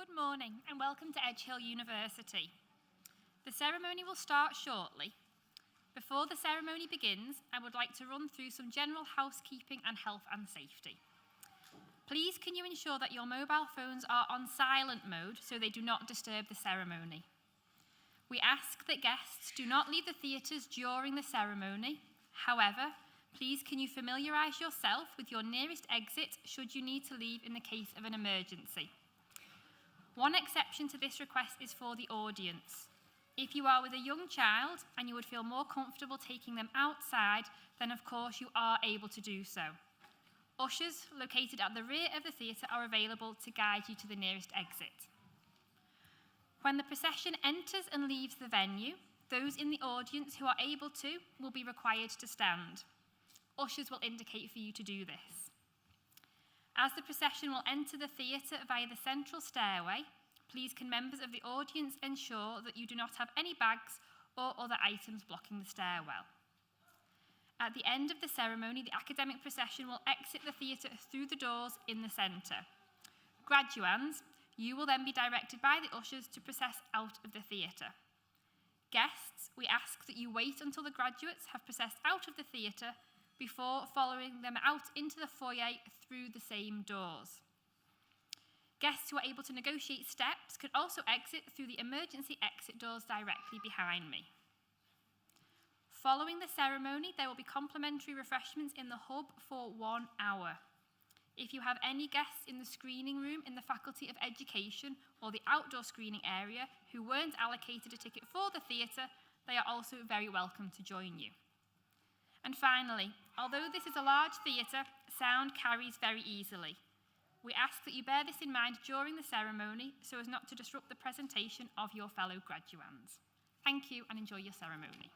Good morning and welcome to Edge Hill University. The ceremony will start shortly. Before the ceremony begins, I would like to run through some general housekeeping and health and safety. Please can you ensure that your mobile phones are on silent mode so they do not disturb the ceremony. We ask that guests do not leave the theatres during the ceremony. However, please can you familiarise yourself with your nearest exit should you need to leave in the case of an emergency. One exception to this request is for the audience. If you are with a young child and you would feel more comfortable taking them outside, then of course you are able to do so. Ushers located at the rear of the theatre are available to guide you to the nearest exit. When the procession enters and leaves the venue, those in the audience who are able to will be required to stand. Ushers will indicate for you to do this. As the procession will enter the theatre via the central stairway, please can members of the audience ensure that you do not have any bags or other items blocking the stairwell. At the end of the ceremony, the academic procession will exit the theatre through the doors in the centre. Graduands, you will then be directed by the ushers to process out of the theatre. Guests, we ask that you wait until the graduates have processed out of the theatre before following them out into the foyer through the same doors. Guests who are able to negotiate steps could also exit through the emergency exit doors directly behind me. Following the ceremony, there will be complimentary refreshments in the hub for 1 hour. If you have any guests in the screening room in the Faculty of Education or the outdoor screening area who weren't allocated a ticket for the theatre, they are also very welcome to join you. And finally, although this is a large theatre, sound carries very easily. We ask that you bear this in mind during the ceremony so as not to disrupt the presentation of your fellow graduands. Thank you and enjoy your ceremony.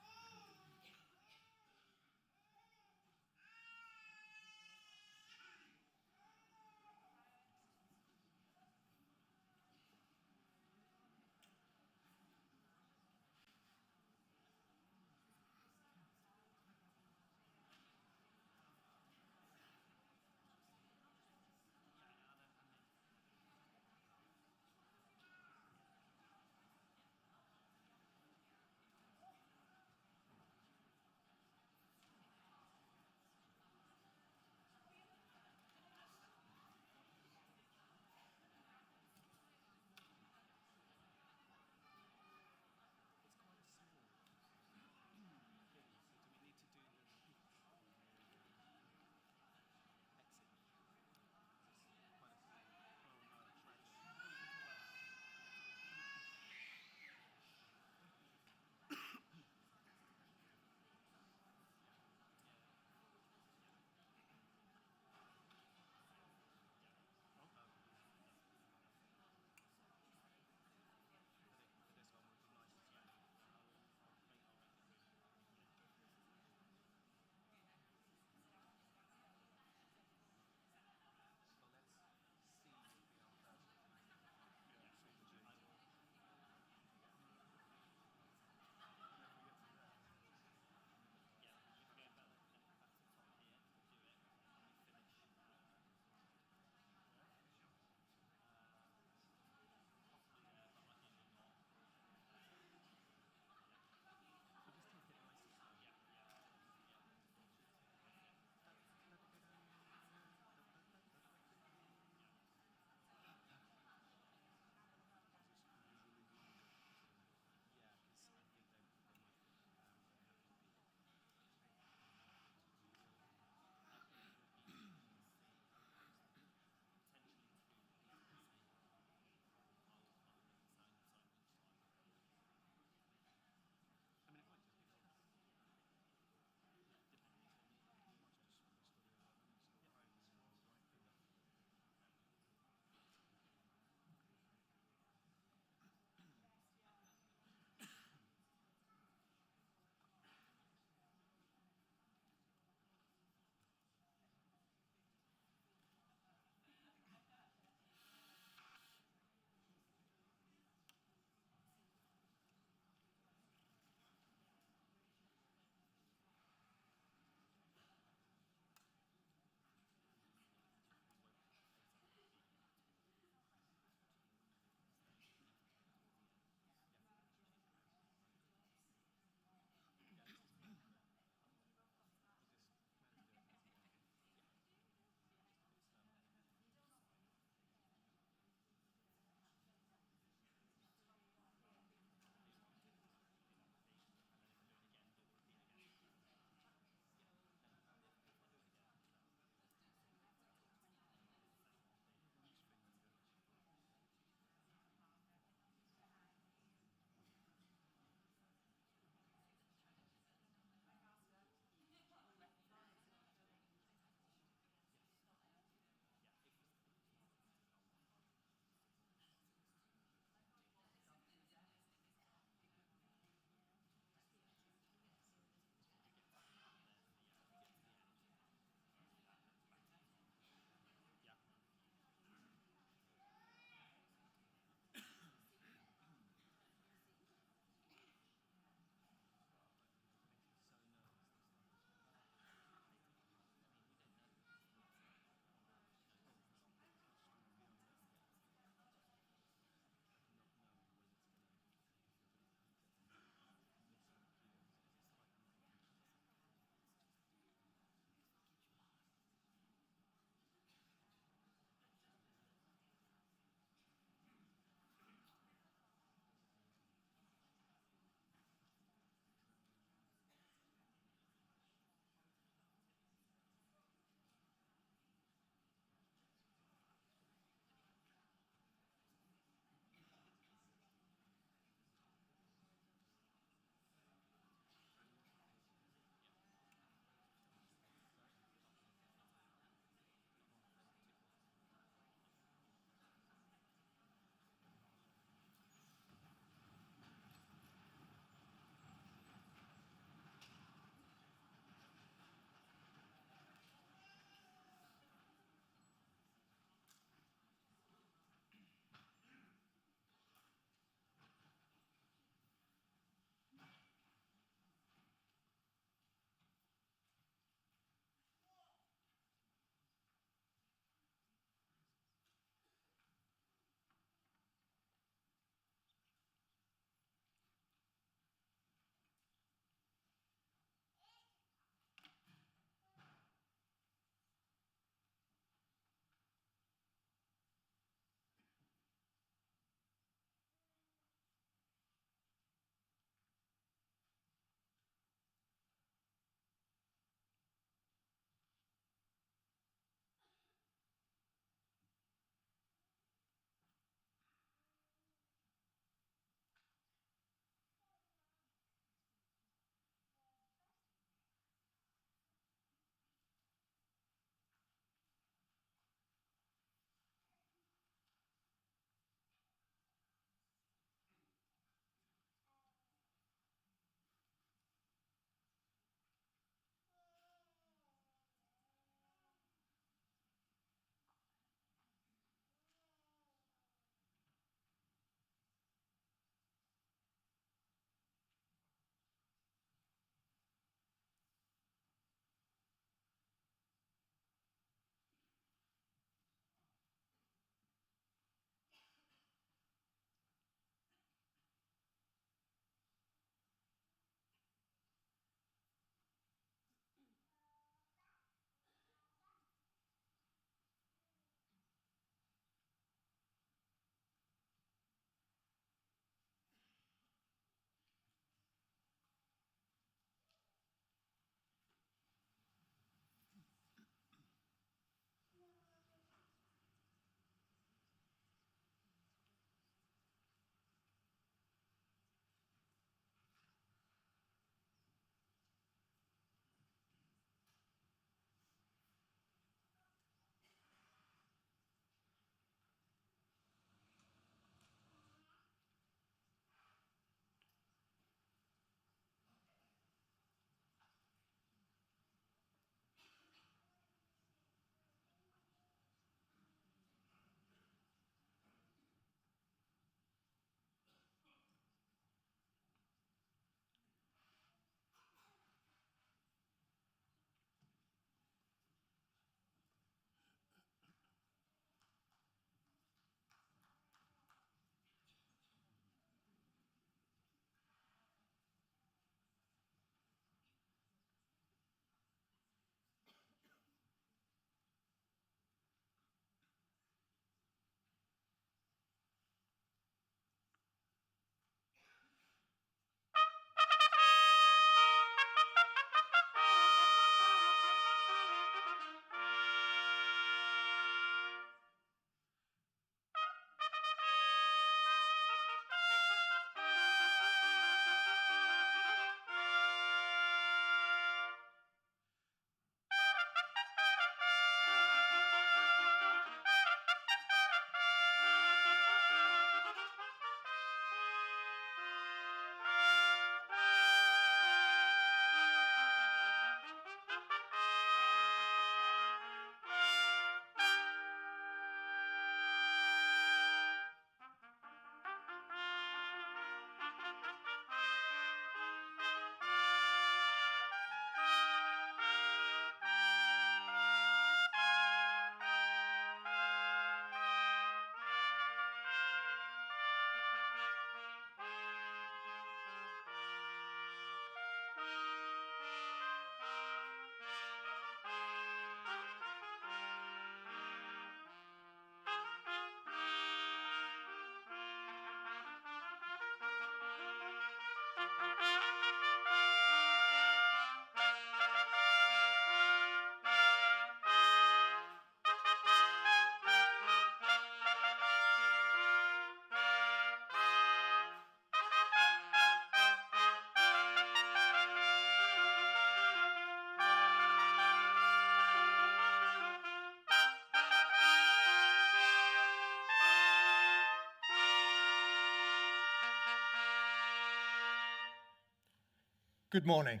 Good morning.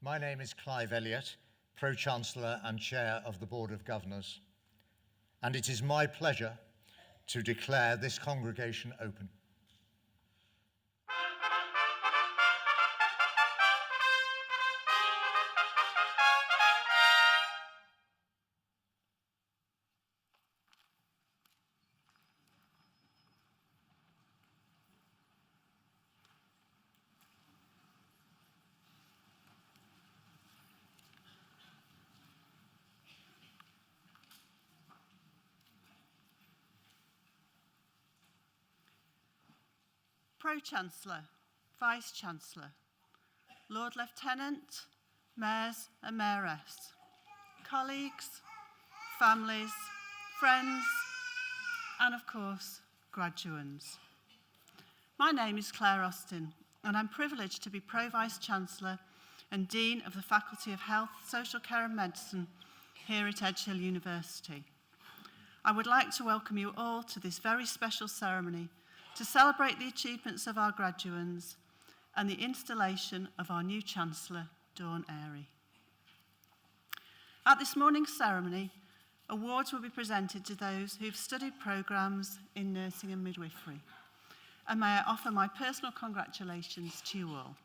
My name is Clive Elliott, Pro-Chancellor and Chair of the Board of Governors, and it is my pleasure to declare this congregation open. Pro-Chancellor, Vice-Chancellor, Lord Lieutenant, Mayors and Mayoress, colleagues, families, friends, and of course, graduands. My name is Claire Austin, and I'm privileged to be Pro-Vice-Chancellor and Dean of the Faculty of Health, Social Care and Medicine here at Edge Hill University. I would like to welcome you all to this very special ceremony to celebrate the achievements of our graduands and the installation of our new Chancellor, Dawn Airey. At this morning's ceremony, awards will be presented to those who've studied programmes in nursing and midwifery. And may I offer my personal congratulations to you all.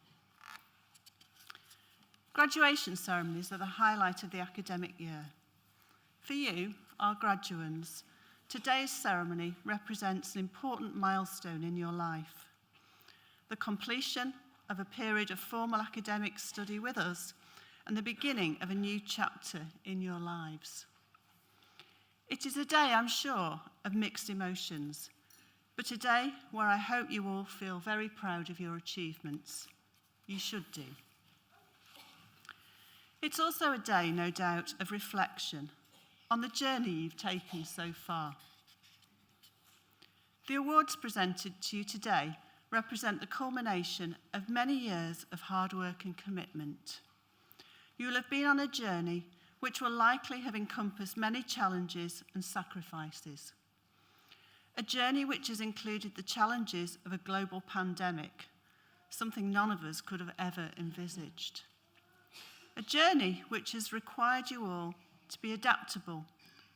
Graduation ceremonies are the highlight of the academic year. For you, our graduands, today's ceremony represents an important milestone in your life. The completion of a period of formal academic study with us and the beginning of a new chapter in your lives. It is a day, I'm sure, of mixed emotions, but a day where I hope you all feel very proud of your achievements. You should do. It's also a day, no doubt, of reflection on the journey you've taken so far. The awards presented to you today represent the culmination of many years of hard work and commitment. You will have been on a journey which will likely have encompassed many challenges and sacrifices. A journey which has included the challenges of a global pandemic, something none of us could have ever envisaged. A journey which has required you all to be adaptable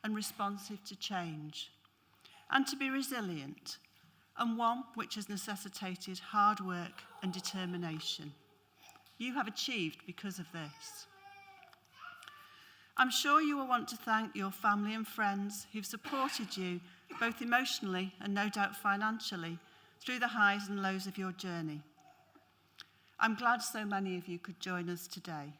and responsive to change, and to be resilient, and one which has necessitated hard work and determination. You have achieved because of this. I'm sure you will want to thank your family and friends who've supported you both emotionally and no doubt financially through the highs and lows of your journey. I'm glad so many of you could join us today.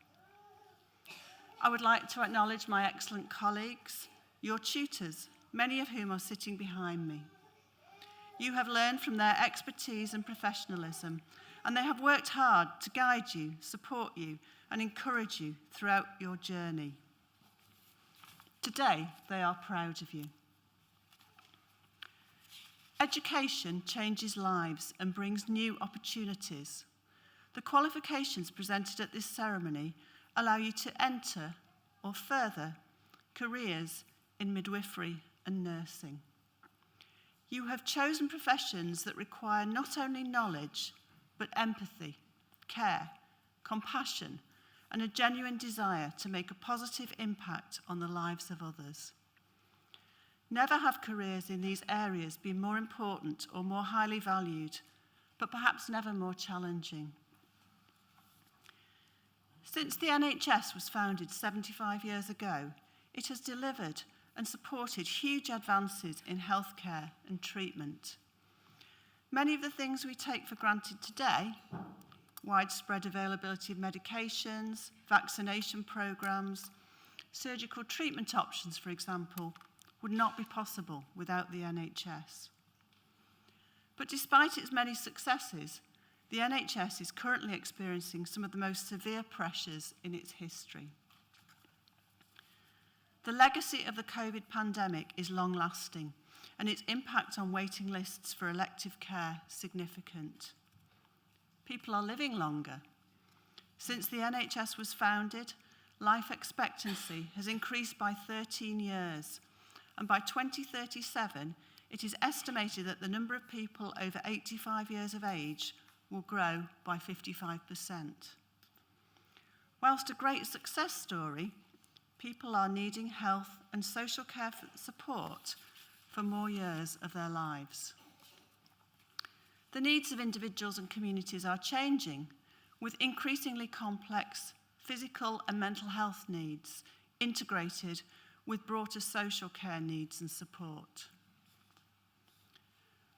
I would like to acknowledge my excellent colleagues, your tutors, many of whom are sitting behind me. You have learned from their expertise and professionalism, and they have worked hard to guide you, support you, and encourage you throughout your journey. Today, they are proud of you. Education changes lives and brings new opportunities. The qualifications presented at this ceremony allow you to enter or further careers in midwifery and nursing. You have chosen professions that require not only knowledge, but empathy, care, compassion, and a genuine desire to make a positive impact on the lives of others. Never have careers in these areas been more important or more highly valued, but perhaps never more challenging. Since the NHS was founded 75 years ago, it has delivered and supported huge advances in healthcare and treatment. Many of the things we take for granted today, widespread availability of medications, vaccination programs, surgical treatment options, for example, would not be possible without the NHS. But despite its many successes, the NHS is currently experiencing some of the most severe pressures in its history. The legacy of the COVID pandemic is long-lasting, and its impact on waiting lists for elective care significant. People are living longer. Since the NHS was founded, life expectancy has increased by 13 years, and by 2037, it is estimated that the number of people over 85 years of age will grow by 55%. Whilst a great success story, people are needing health and social care support for more years of their lives. The needs of individuals and communities are changing, with increasingly complex physical and mental health needs integrated with broader social care needs and support.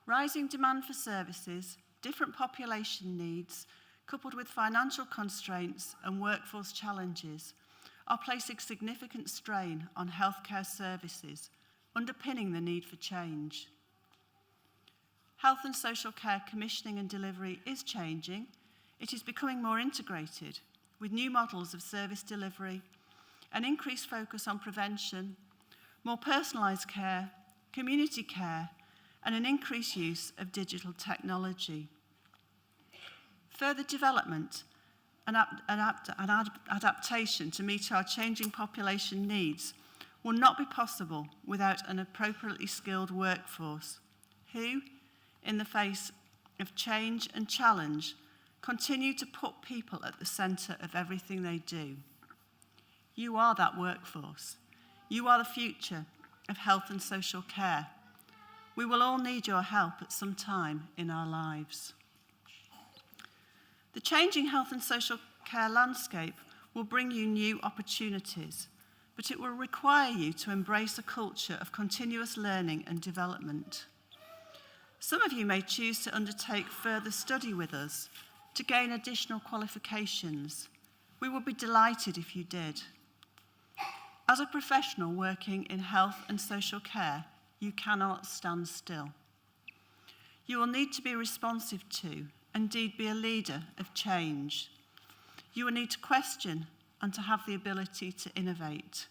Rising demand for services, different population needs, coupled with financial constraints and workforce challenges, are placing significant strain on healthcare services, underpinning the need for change. Health and social care commissioning and delivery is changing. It is becoming more integrated, with new models of service delivery, an increased focus on prevention, more personalised care, community care, and an increased use of digital technology. Further development and adaptation to meet our changing population needs will not be possible without an appropriately skilled workforce who, in the face of change and challenge, continue to put people at the centre of everything they do. You are that workforce. You are the future of health and social care. We will all need your help at some time in our lives. The changing health and social care landscape will bring you new opportunities, but it will require you to embrace a culture of continuous learning and development. Some of you may choose to undertake further study with us to gain additional qualifications. We would be delighted if you did. As a professional working in health and social care, you cannot stand still. You will need to be responsive to, indeed be a leader of change. You will need to question and to have the ability to innovate.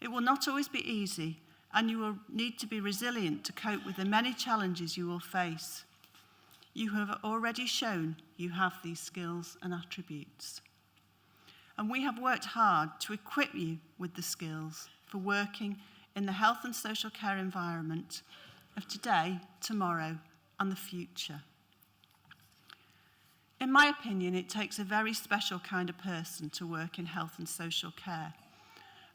It will not always be easy, and you will need to be resilient to cope with the many challenges you will face. You have already shown you have these skills and attributes. And we have worked hard to equip you with the skills for working in the health and social care environment of today, tomorrow, and the future. In my opinion, it takes a very special kind of person to work in health and social care.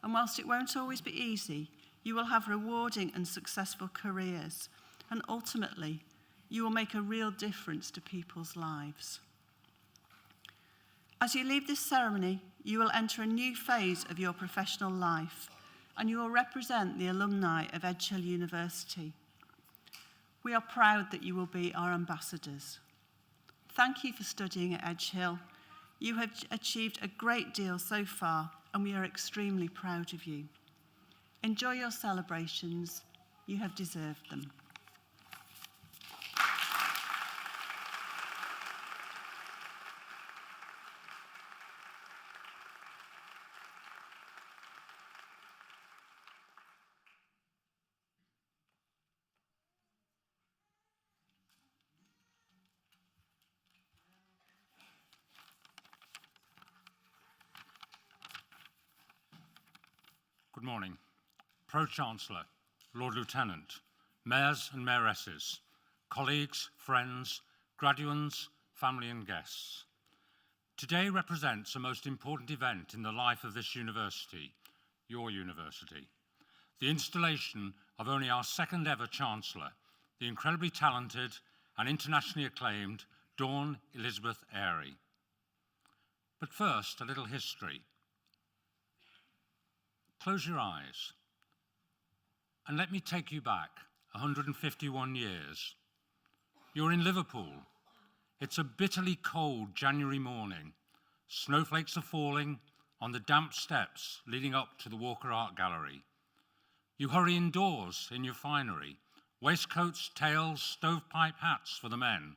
And whilst it won't always be easy, you will have rewarding and successful careers, and ultimately, you will make a real difference to people's lives. As you leave this ceremony, you will enter a new phase of your professional life, and you will represent the alumni of Edge Hill University. We are proud that you will be our ambassadors. Thank you for studying at Edge Hill. You have achieved a great deal so far, and we are extremely proud of you. Enjoy your celebrations. You have deserved them. Good morning. Pro-Chancellor, Lord Lieutenant, Mayors and Mayoresses, colleagues, friends, graduands, family and guests. Today represents a most important event in the life of this university, your university. The installation of only our second ever Chancellor, the incredibly talented and internationally acclaimed Dawn Elizabeth Airey. But first, a little history. Close your eyes and let me take you back 151 years. You're in Liverpool. It's a bitterly cold January morning. Snowflakes are falling on the damp steps leading up to the Walker Art Gallery. You hurry indoors in your finery, waistcoats, tails, stovepipe hats for the men,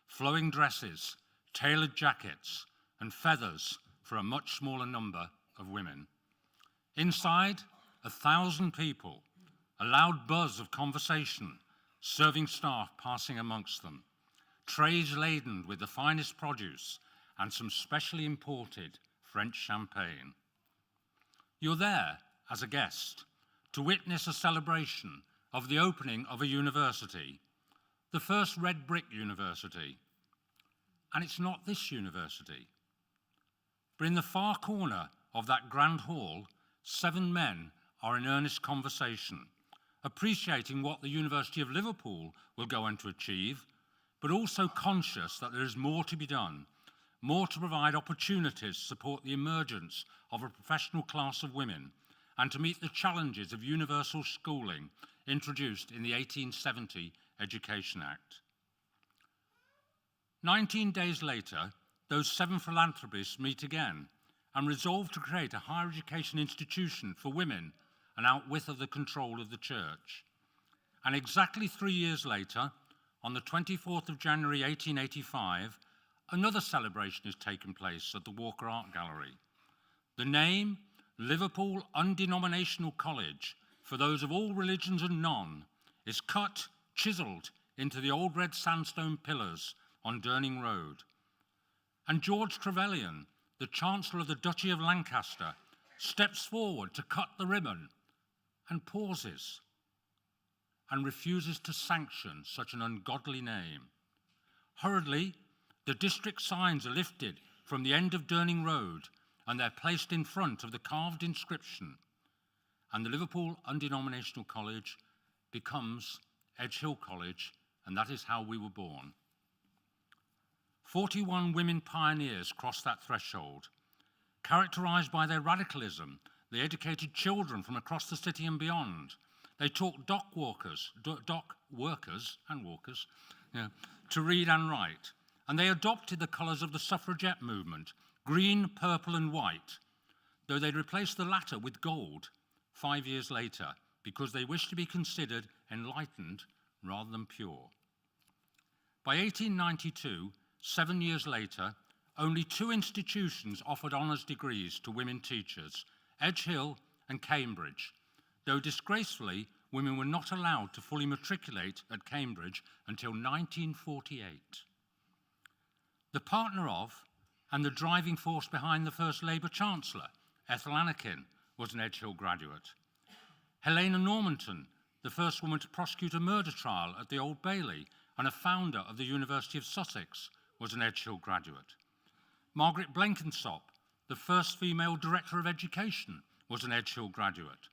flowing dresses, tailored jackets, and feathers for a much smaller number of women. Inside, 1,000 people, a loud buzz of conversation, serving staff passing amongst them, trays laden with the finest produce and some specially imported French champagne. You're there as a guest to witness a celebration of the opening of a university, the first red brick university. And it's not this university. but in the far corner of that grand hall, 7 men are in earnest conversation, appreciating what the University of Liverpool will go on to achieve, but also conscious that there is more to be done, more to provide opportunities to support the emergence of a professional class of women and to meet the challenges of universal schooling introduced in the 1870 Education Act. 19 days later, those 7 philanthropists meet again and resolve to create a higher education institution for women and outwith of the control of the church. And exactly 3 years later, on the 24th of January 1885, another celebration has taken place at the Walker Art Gallery. The name, Liverpool Undenominational College, for those of all religions and none, is cut, chiselled into the old red sandstone pillars on Durning Road. And George Trevelyan, the Chancellor of the Duchy of Lancaster, steps forward to cut the ribbon and pauses and refuses to sanction such an ungodly name. Hurriedly, the district signs are lifted from the end of Durning Road and they're placed in front of the carved inscription, and the Liverpool Undenominational College becomes Edge Hill College, and that is how we were born. 41 women pioneers crossed that threshold. Characterized by their radicalism, they educated children from across the city and beyond. They taught dock workers to read and write. And they adopted the colours of the suffragette movement, green, purple and white, though they replaced the latter with gold 5 years later because they wished to be considered enlightened rather than pure. By 1892, 7 years later, only 2 institutions offered honours degrees to women teachers, Edge Hill and Cambridge, though disgracefully, women were not allowed to fully matriculate at Cambridge until 1948. The partner of and the driving force behind the first Labour Chancellor, Ethel Anakin, was an Edge Hill graduate. Helena Normanton, the first woman to prosecute a murder trial at the Old Bailey and a founder of the University of Sussex, was an Edge Hill graduate. Margaret Blenkinsop, the first female director of education, was an Edge Hill graduate.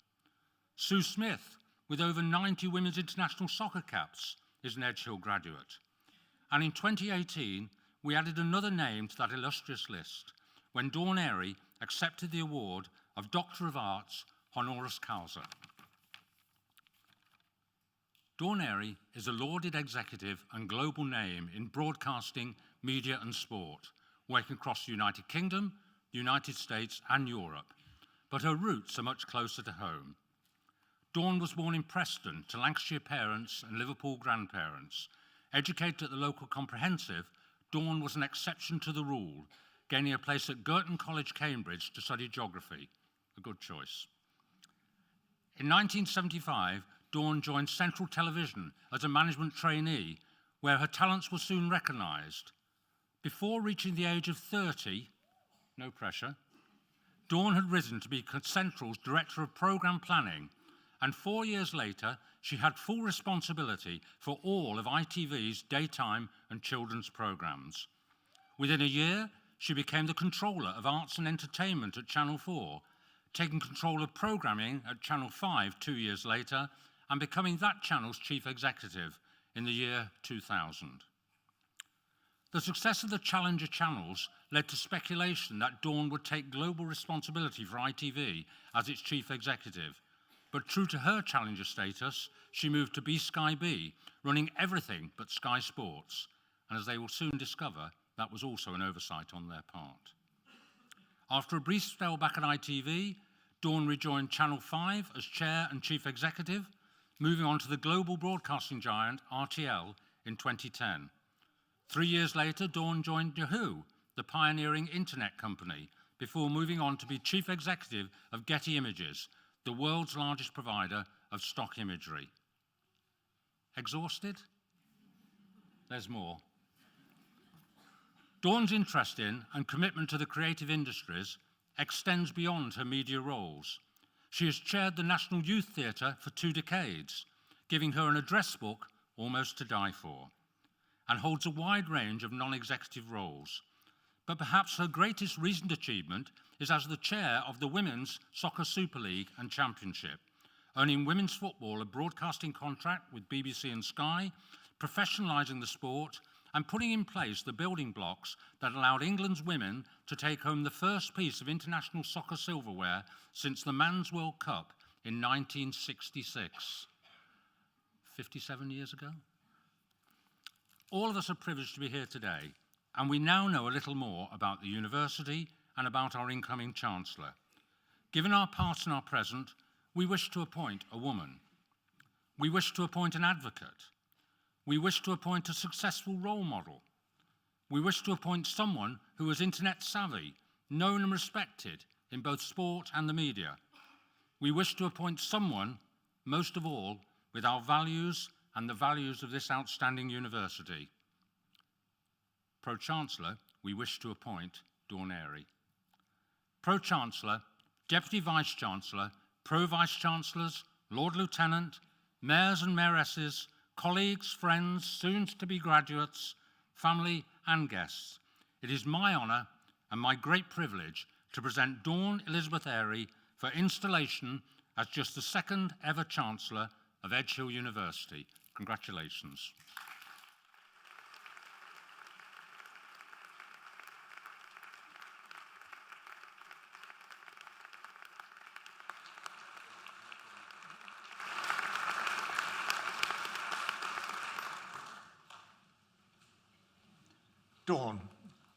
Sue Smith, with over 90 women's international soccer caps, is an Edge Hill graduate. And in 2018, we added another name to that illustrious list when Dawn Airy accepted the award of Doctor of Arts honoris causa. Dawn Airy is a lauded executive and global name in broadcasting, media and sport, working across the United Kingdom, the United States and Europe, but her roots are much closer to home. Dawn was born in Preston to Lancashire parents and Liverpool grandparents. Educated at the local comprehensive, Dawn was an exception to the rule, gaining a place at Girton College, Cambridge to study geography, a good choice. In 1975, Dawn joined Central Television as a management trainee, where her talents were soon recognised. Before reaching the age of 30, no pressure, Dawn had risen to be Central's Director of Programme Planning, and 4 years later, she had full responsibility for all of ITV's daytime and children's programmes. Within a year, she became the controller of arts and entertainment at Channel 4, taking control of programming at Channel 5 2 years later, and becoming that channel's chief executive in the year 2000. The success of the challenger channels led to speculation that Dawn would take global responsibility for ITV as its chief executive. But true to her challenger status, she moved to Sky B, running everything but Sky Sports. And as they will soon discover, that was also an oversight on their part. After a brief spell back at ITV, Dawn rejoined Channel 5 as chair and chief executive, moving on to the global broadcasting giant RTL in 2010. 3 years later, Dawn joined Yahoo, the pioneering internet company, before moving on to be chief executive of Getty Images, the world's largest provider of stock imagery. Exhausted? There's more. Dawn's interest in and commitment to the creative industries extends beyond her media roles. She has chaired the National Youth Theatre for 2 decades, giving her an address book almost to die for, and holds a wide range of non-executive roles. but perhaps her greatest recent achievement is as the chair of the Women's Soccer Super League and Championship, earning women's football a broadcasting contract with BBC and Sky, professionalising the sport, and putting in place the building blocks that allowed England's women to take home the first piece of international soccer silverware since the Men's World Cup in 1966. 57 years ago? All of us are privileged to be here today, and we now know a little more about the university and about our incoming Chancellor. Given our past and our present, we wish to appoint a woman. We wish to appoint an advocate. We wish to appoint a successful role model. We wish to appoint someone who is internet savvy, known and respected in both sport and the media. We wish to appoint someone, most of all, with our values and the values of this outstanding university. Pro-Chancellor, we wish to appoint Dawn Airey. Pro-Chancellor, Deputy Vice-Chancellor, Pro-Vice-Chancellors, Lord Lieutenant, Mayors and Mayoresses, colleagues, friends, soon-to-be graduates, family and guests, it is my honour and my great privilege to present Dawn Elizabeth Airey for installation as just the second ever Chancellor of Edge Hill University. Congratulations. Dawn,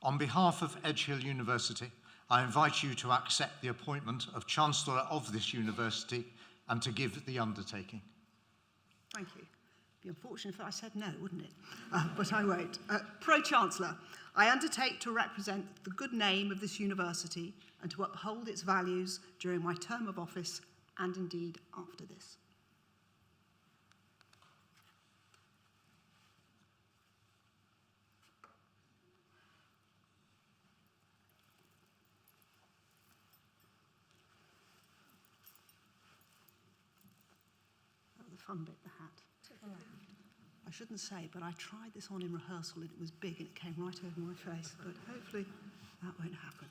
on behalf of Edge Hill University, I invite you to accept the appointment of Chancellor of this university and to give the undertaking. Thank you. It'd be unfortunate if I said no, wouldn't it? But I won't. Pro-Chancellor, I undertake to represent the good name of this university and to uphold its values during my term of office and indeed after this. Fun bit, the hat. I shouldn't say, but I tried this on in rehearsal and it was big and it came right over my face, but hopefully that won't happen.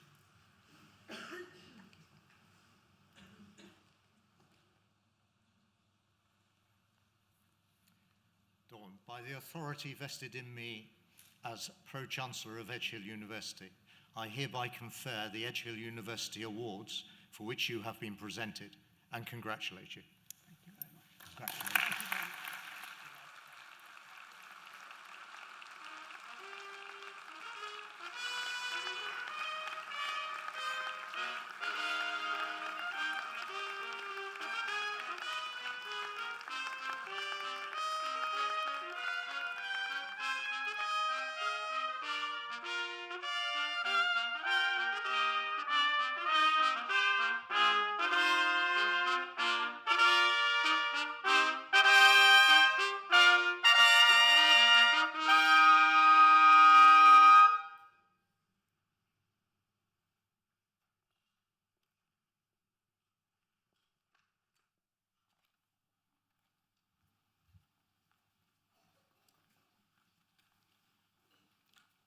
Dawn, by the authority vested in me as Pro-Chancellor of Edge Hill University, I hereby confer the Edge Hill University Awards for which you have been presented and congratulate you. Congratulations.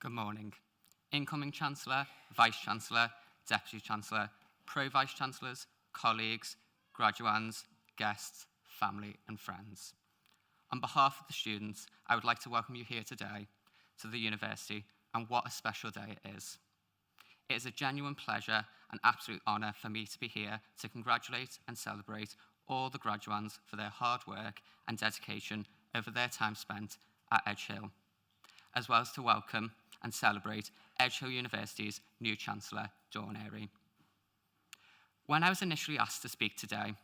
Good morning. Incoming Chancellor, Vice-Chancellor, Deputy Chancellor, Pro-Vice-Chancellors, colleagues, graduands, guests, family and friends. On behalf of the students, I would like to welcome you here today to the university, and what a special day it is. It is a genuine pleasure and absolute honour for me to be here to congratulate and celebrate all the graduands for their hard work and dedication over their time spent at Edge Hill, as well as to welcome and celebrate Edge Hill University's new Chancellor, Dawn Airey. When I was initially asked to speak today,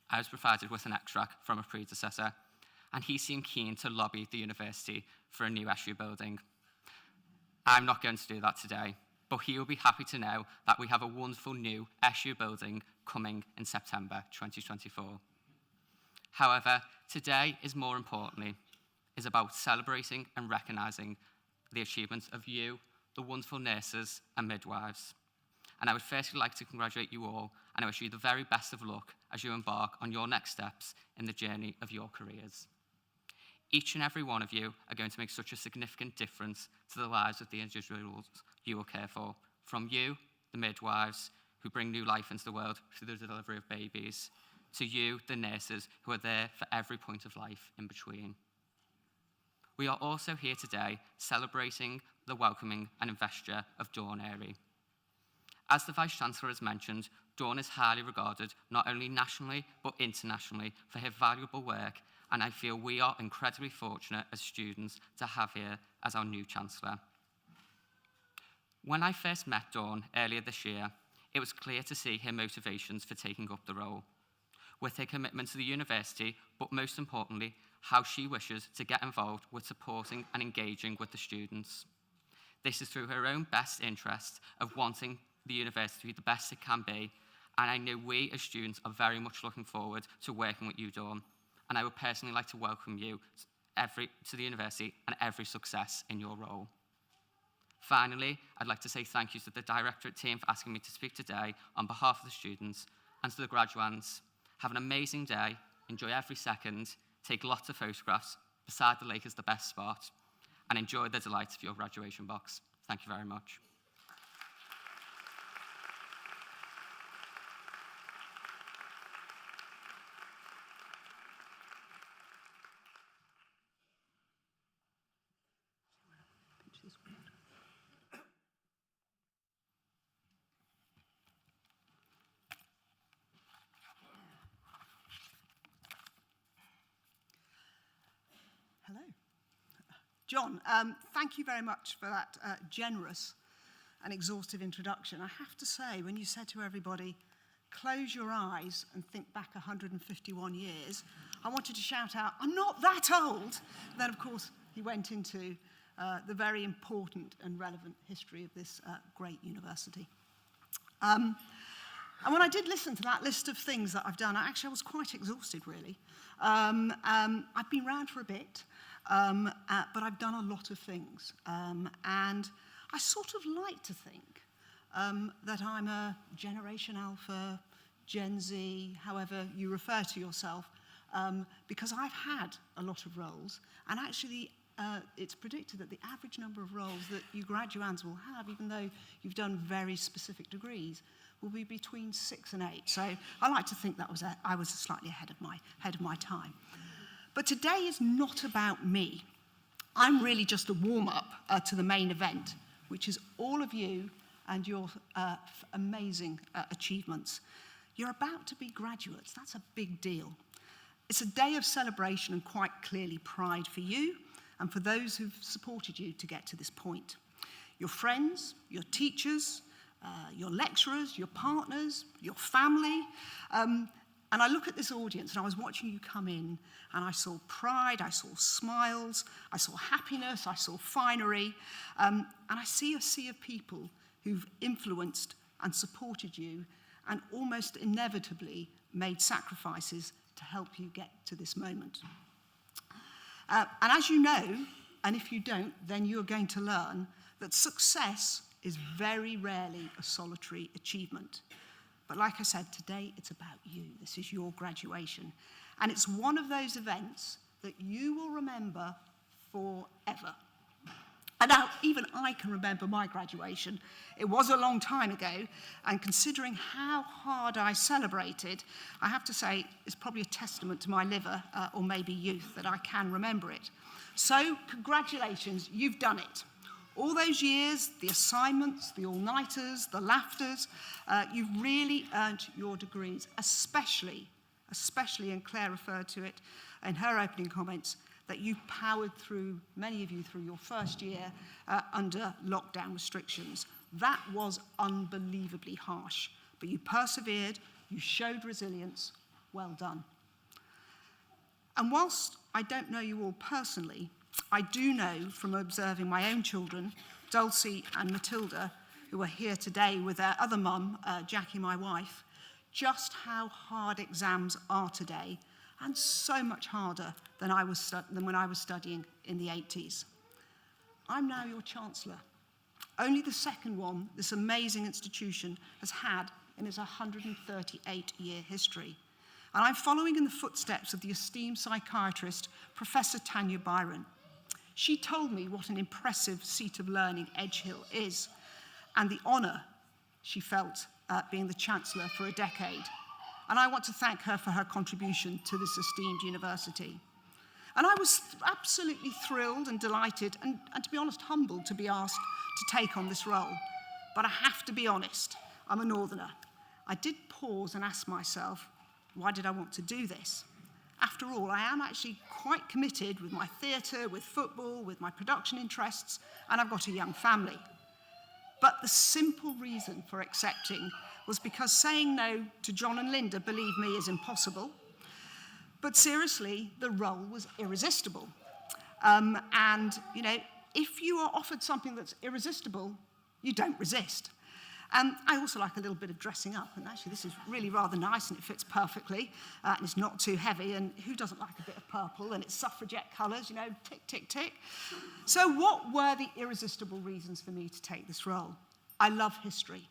I was provided with an extract from a predecessor, and he seemed keen to lobby the university for a new SU building. I'm not going to do that today, but he will be happy to know that we have a wonderful new SU building coming in September 2024. However, today is more importantly about celebrating and recognising the achievements of you, the wonderful nurses and midwives. And I would firstly like to congratulate you all, and I wish you the very best of luck as you embark on your next steps in the journey of your careers. Each and every one of you are going to make such a significant difference to the lives of the individuals you will care for. From you, the midwives, who bring new life into the world through the delivery of babies, to you, the nurses, who are there for every point of life in between. We are also here today celebrating the welcoming and investiture of Dawn Airy. As the Vice-Chancellor has mentioned, Dawn is highly regarded not only nationally but internationally for her valuable work, and I feel we are incredibly fortunate as students to have her as our new Chancellor. When I first met Dawn earlier this year, it was clear to see her motivations for taking up the role, with her commitment to the university, but most importantly, how she wishes to get involved with supporting and engaging with the students. This is through her own best interest of wanting the university to be the best it can be, and I know we as students are very much looking forward to working with you, Dawn, and I would personally like to welcome you to the university and every success in your role. Finally, I'd like to say thank you to the Directorate team for asking me to speak today on behalf of the students, and to the graduates. Have an amazing day, enjoy every second, take lots of photographs. Beside the lake is the best spot, and enjoy the delight of your graduation box. Thank you very much. Hello. John, thank you very much for that generous and exhaustive introduction. I have to say, when you said to everybody, close your eyes and think back 151 years, I wanted to shout out, I'm not that old. Then, of course, he went into the very important and relevant history of this great university. And when I did listen to that list of things that I've done, I was quite exhausted, really. I've been around for a bit, but I've done a lot of things. And I sort of like to think that I'm a Generation Alpha, Gen Z, however you refer to yourself, because I've had a lot of roles, and actually it's predicted that the average number of roles that you graduands will have, even though you've done very specific degrees, will be between 6 and 8. So I like to think that I was slightly ahead of my time. But today is not about me. I'm really just a warm-up to the main event, which is all of you and your amazing achievements. You're about to be graduates. That's a big deal. It's a day of celebration and quite clearly pride for you and for those who've supported you to get to this point. Your friends, your teachers, your lecturers, your partners, your family. And I look at this audience and I was watching you come in and I saw pride, I saw smiles, I saw happiness, I saw finery. And I see a sea of people who've influenced and supported you and almost inevitably made sacrifices to help you get to this moment. And as you know, and if you don't, then you're going to learn that success is very rarely a solitary achievement. But like I said, today it's about you. This is your graduation. And it's one of those events that you will remember forever. And now, even I can remember my graduation. It was a long time ago, and considering how hard I celebrated, I have to say it's probably a testament to my liver, or maybe youth, that I can remember it. So, congratulations, you've done it. All those years, the assignments, the all-nighters, the laughters, you've really earned your degrees, especially, and Claire referred to it in her opening comments, that you powered through, many of you, through your first year under lockdown restrictions. That was unbelievably harsh, but you persevered, you showed resilience. Well done. And whilst I don't know you all personally, I do know from observing my own children, Dulcie and Matilda, who are here today with their other mum, Jackie, my wife, just how hard exams are today, and so much harder than when I was studying in the 80s. I'm now your Chancellor, only the second one this amazing institution has had in its 138-year history. And I'm following in the footsteps of the esteemed psychiatrist, Professor Tanya Byron. She told me what an impressive seat of learning Edge Hill is, and the honour she felt being the Chancellor for a decade. And I want to thank her for her contribution to this esteemed university. And I was absolutely thrilled and delighted and to be honest, humbled to be asked to take on this role. But I have to be honest, I'm a northerner. I did pause and ask myself, why did I want to do this? After all, I am actually quite committed with my theatre, with football, with my production interests, and I've got a young family. But the simple reason for accepting was because saying no to John and Linda, believe me, is impossible. But seriously, the role was irresistible. And, you know, if you are offered something that's irresistible, you don't resist. I also like a little bit of dressing up, and actually this is really rather nice and it fits perfectly, and it's not too heavy, and who doesn't like a bit of purple, and it's suffragette colours, you know, tick, tick, tick. So what were the irresistible reasons for me to take this role? I love history.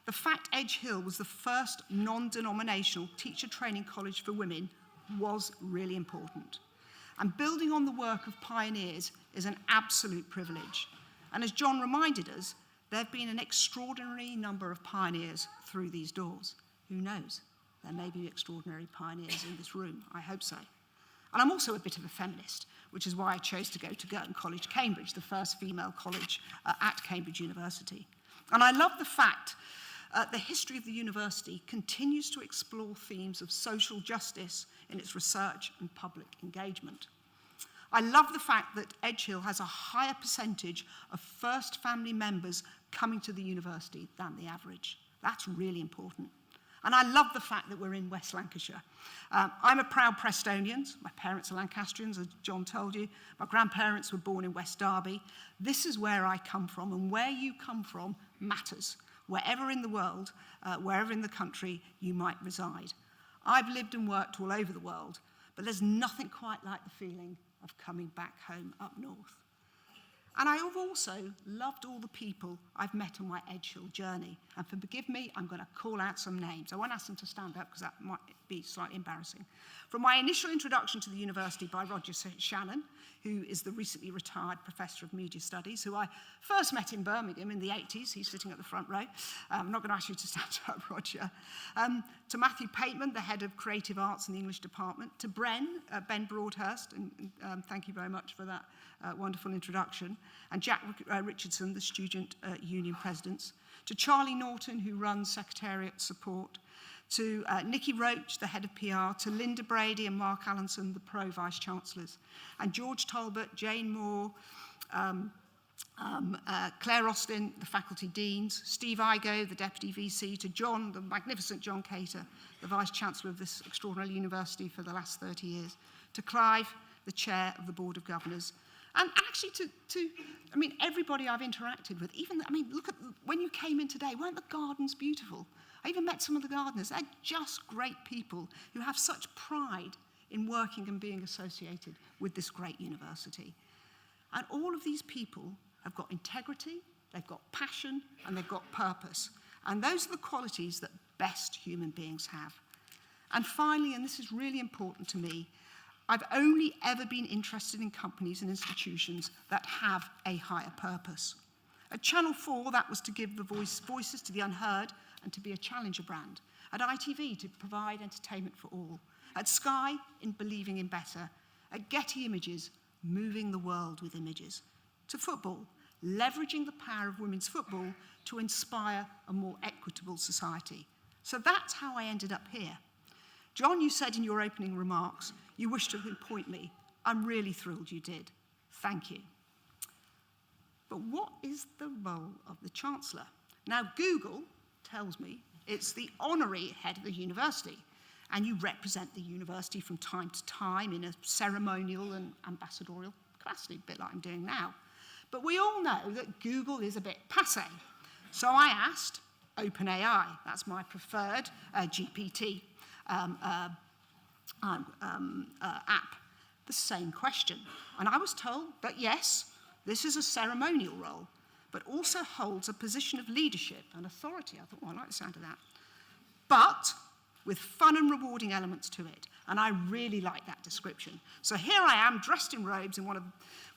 The fact Edge Hill was the first non-denominational teacher training college for women was really important. And building on the work of pioneers is an absolute privilege. And as John reminded us, there have been an extraordinary number of pioneers through these doors. Who knows? There may be extraordinary pioneers in this room. I hope so. And I'm also a bit of a feminist, which is why I chose to go to Girton College, Cambridge, the first female college at Cambridge University. And I love the fact the history of the university continues to explore themes of social justice in its research and public engagement. I love the fact that Edge Hill has a higher percentage of first family members coming to the university than the average. That's really important. And I love the fact that we're in West Lancashire. I'm a proud Prestonian. My parents are Lancastrians, as John told you. My grandparents were born in West Derby. This is where I come from, and where you come from matters. Wherever in the world, wherever in the country you might reside. I've lived and worked all over the world, but there's nothing quite like the feeling of coming back home up north. And I have also loved all the people I've met on my Edge Hill journey. And forgive me, I'm going to call out some names. I won't ask them to stand up because that might be slightly embarrassing. From my initial introduction to the university by Roger Shannon, who is the recently retired Professor of Media Studies, who I first met in Birmingham in the 80s. He's sitting at the front row. I'm not going to ask you to stand up, Roger. To Matthew Pateman, the Head of Creative Arts in the English Department. To Ben Broadhurst, and thank you very much for that wonderful introduction. And Jack Richardson, the Student Union Presidents. To Charlie Norton, who runs Secretariat Support. To Nikki Roach, the Head of PR. To Linda Brady and Mark Allenson, the Pro Vice Chancellors. And George Talbot, Jane Moore, Claire Austin, the Faculty Deans. Steve Igo, the Deputy VC. To John, the magnificent John Cater, the Vice Chancellor of this extraordinary university for the last 30 years. To Clive, the Chair of the Board of Governors. And actually I mean, everybody I've interacted with, even, I mean, look at, when you came in today, weren't the gardens beautiful? I even met some of the gardeners. They're just great people who have such pride in working and being associated with this great university. And all of these people have got integrity, they've got passion, and they've got purpose. And those are the qualities that best human beings have. And finally, and this is really important to me, I've only ever been interested in companies and institutions that have a higher purpose. At Channel 4, that was to give the voices to the unheard and to be a challenger brand. At ITV, to provide entertainment for all. At Sky, in believing in better. At Getty Images, moving the world with images. To football, leveraging the power of women's football to inspire a more equitable society. So that's how I ended up here. John, you said in your opening remarks, you wished to appoint me. I'm really thrilled you did. Thank you. But what is the role of the Chancellor? Now, Google tells me it's the honorary head of the university, and you represent the university from time to time in a ceremonial and ambassadorial capacity, a bit like I'm doing now. But we all know that Google is a bit passé. So I asked OpenAI, that's my preferred GPT app, the same question. And I was told that yes, this is a ceremonial role, but also holds a position of leadership and authority. I thought, well, I like the sound of that. But with fun and rewarding elements to it. And I really like that description. So here I am, dressed in robes in one of,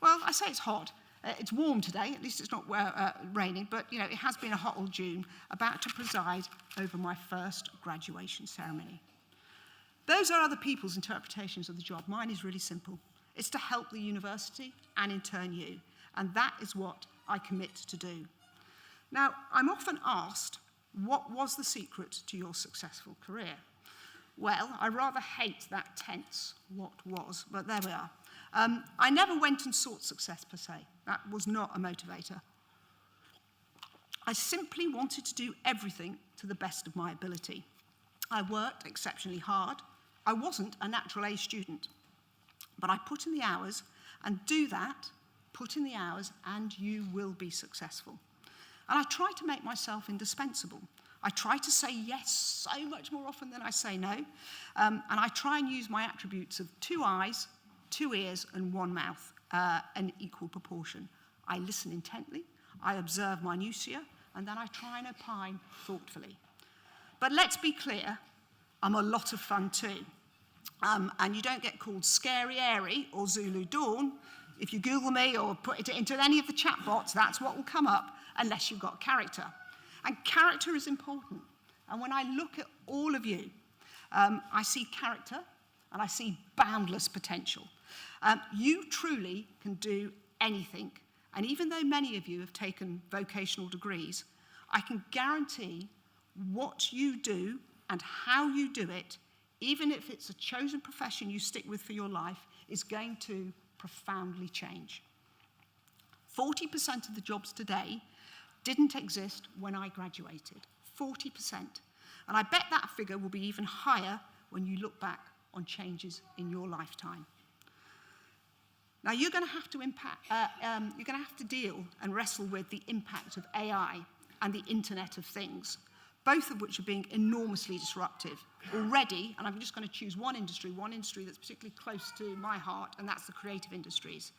well, I say it's hot. It's warm today, at least it's not raining, but you know, it has been a hot old June, about to preside over my first graduation ceremony. Those are other people's interpretations of the job. Mine is really simple. It's to help the university and in turn you. And that is what I commit to do. Now, I'm often asked, what was the secret to your successful career? Well, I rather hate that tense, what was, but there we are. I never went and sought success per se. That was not a motivator. I simply wanted to do everything to the best of my ability. I worked exceptionally hard. I wasn't a natural A student, but I put in the hours, and do that, put in the hours, and you will be successful. And I try to make myself indispensable. I try to say yes so much more often than I say no, and I try and use my attributes of 2 eyes, 2 ears, and 1 mouth in equal proportion. I listen intently, I observe minutiae, and then I try and opine thoughtfully. But let's be clear, I'm a lot of fun too. And you don't get called Scary Airy or Zulu Dawn. If you Google me or put it into any of the chat bots, that's what will come up, unless you've got character. And character is important. And when I look at all of you, I see character and I see boundless potential. You truly can do anything. And even though many of you have taken vocational degrees, I can guarantee what you do and how you do it, even if it's a chosen profession you stick with for your life, is going to profoundly change. 40% of the jobs today didn't exist when I graduated. 40%. And I bet that figure will be even higher when you look back on changes in your lifetime. Now you're going to have to deal and wrestle with the impact of AI and the Internet of Things, both of which are being enormously disruptive already. And I'm just going to choose one industry that's particularly close to my heart, and that's the creative industries.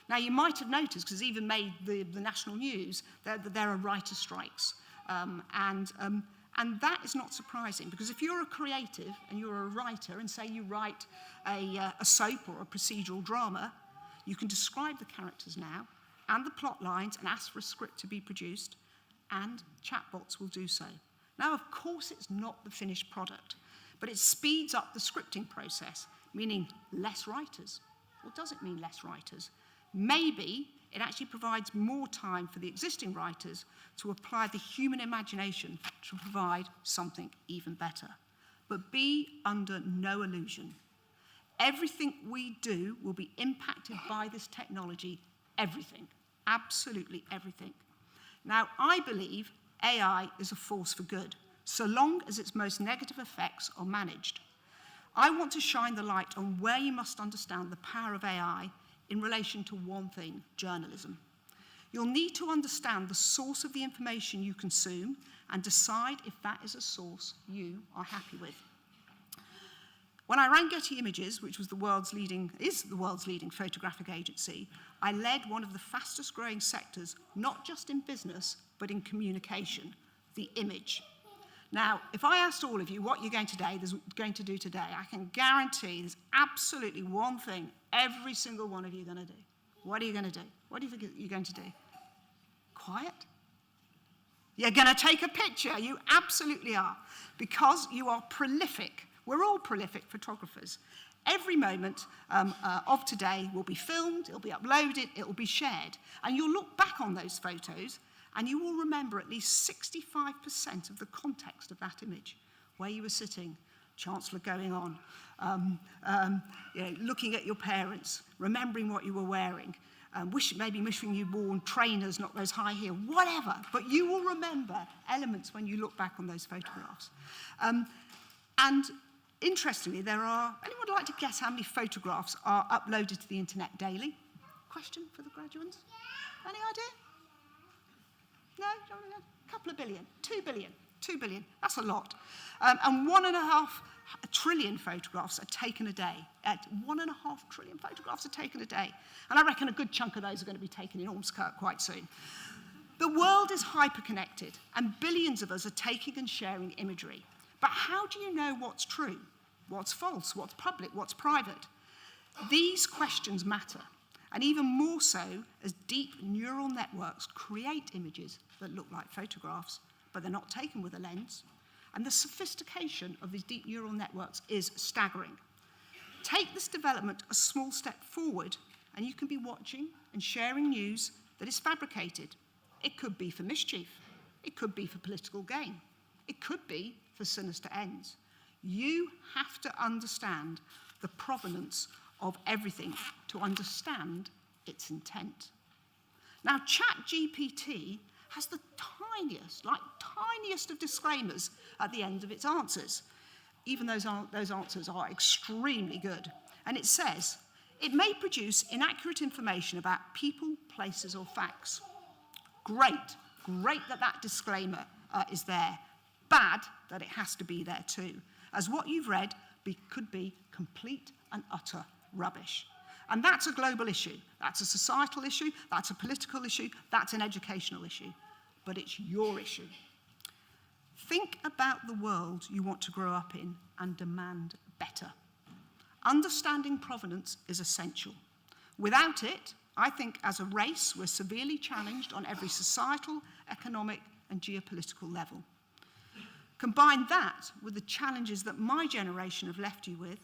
Now, you might have noticed, because it's even made the national news, that there are writer strikes. And that is not surprising, because if you're a creative and you're a writer, and say you write a soap or a procedural drama, you can describe the characters now and the plot lines and ask for a script to be produced, and chatbots will do so. Now, of course, it's not the finished product, but it speeds up the scripting process, meaning less writers. Or does it mean less writers? Maybe it actually provides more time for the existing writers to apply the human imagination to provide something even better. But be under no illusion. Everything we do will be impacted by this technology. Everything. Absolutely everything. Now, I believe AI is a force for good, so long as its most negative effects are managed. I want to shine the light on where you must understand the power of AI in relation to one thing: journalism. You'll need to understand the source of the information you consume and decide if that is a source you are happy with. When I ran Getty Images, which was the world's leading photographic agency, I led one of the fastest growing sectors, not just in business, but in communication, the image. Now, if I asked all of you what you're going to do today, I can guarantee there's absolutely one thing every single one of you are going to do. What are you going to do? What do you think you're going to do? Quiet? You're going to take a picture. You absolutely are, because you are prolific. We're all prolific photographers. Every moment of today will be filmed, it'll be uploaded, it'll be shared. And you'll look back on those photos and you will remember at least 65% of the context of that image. Where you were sitting, Chancellor going on, looking at your parents, remembering what you were wearing, maybe wishing you'd worn trainers, not those high heel, whatever. But you will remember elements when you look back on those photographs. And interestingly, anyone would like to guess how many photographs are uploaded to the internet daily? Question for the graduates? Any idea? No? A couple of billion. 2 billion. 2 billion. That's a lot. And 1.5 trillion photographs are taken a day. 1.5 trillion photographs are taken a day. And I reckon a good chunk of those are going to be taken in Ormskirk quite soon. The world is hyper-connected, and billions of us are taking and sharing imagery. But how do you know what's true, what's false, what's public, what's private? These questions matter, and even more so as deep neural networks create images that look like photographs, but they're not taken with a lens. And the sophistication of these deep neural networks is staggering. Take this development a small step forward, and you can be watching and sharing news that is fabricated. It could be for mischief. It could be for political gain. It could be for sinister ends. You have to understand the provenance of everything to understand its intent. Now, ChatGPT has the tiniest of disclaimers at the end of its answers. Even those answers are extremely good. And it says, it may produce inaccurate information about people, places, or facts. Great that that disclaimer is there. Bad that it has to be there too, as what you've read could be complete and utter rubbish. And that's a global issue. That's a societal issue. That's a political issue. That's an educational issue. But it's your issue. Think about the world you want to grow up in and demand better. Understanding provenance is essential. Without it, I think as a race, we're severely challenged on every societal, economic, and geopolitical level. Combine that with the challenges that my generation have left you with,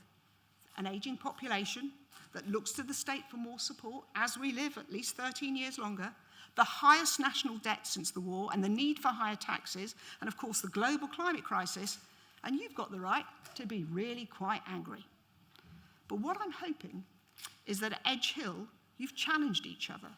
an ageing population that looks to the state for more support as we live at least 13 years longer, the highest national debt since the war and the need for higher taxes, and of course the global climate crisis, and you've got the right to be really quite angry. But what I'm hoping is that at Edge Hill, you've challenged each other,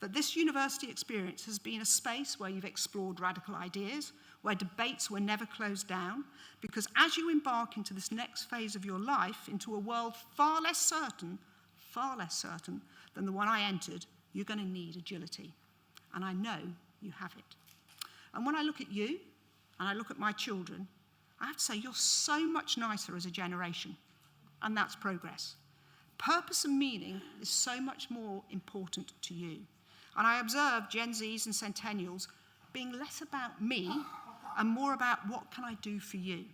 that this university experience has been a space where you've explored radical ideas, where debates were never closed down, because as you embark into this next phase of your life, into a world far less certain than the one I entered, you're going to need agility. And I know you have it. And when I look at you, and I look at my children, I have to say you're so much nicer as a generation. And that's progress. Purpose and meaning is so much more important to you. And I observe Gen Zs and Centennials being less about me and more about what can I do for you,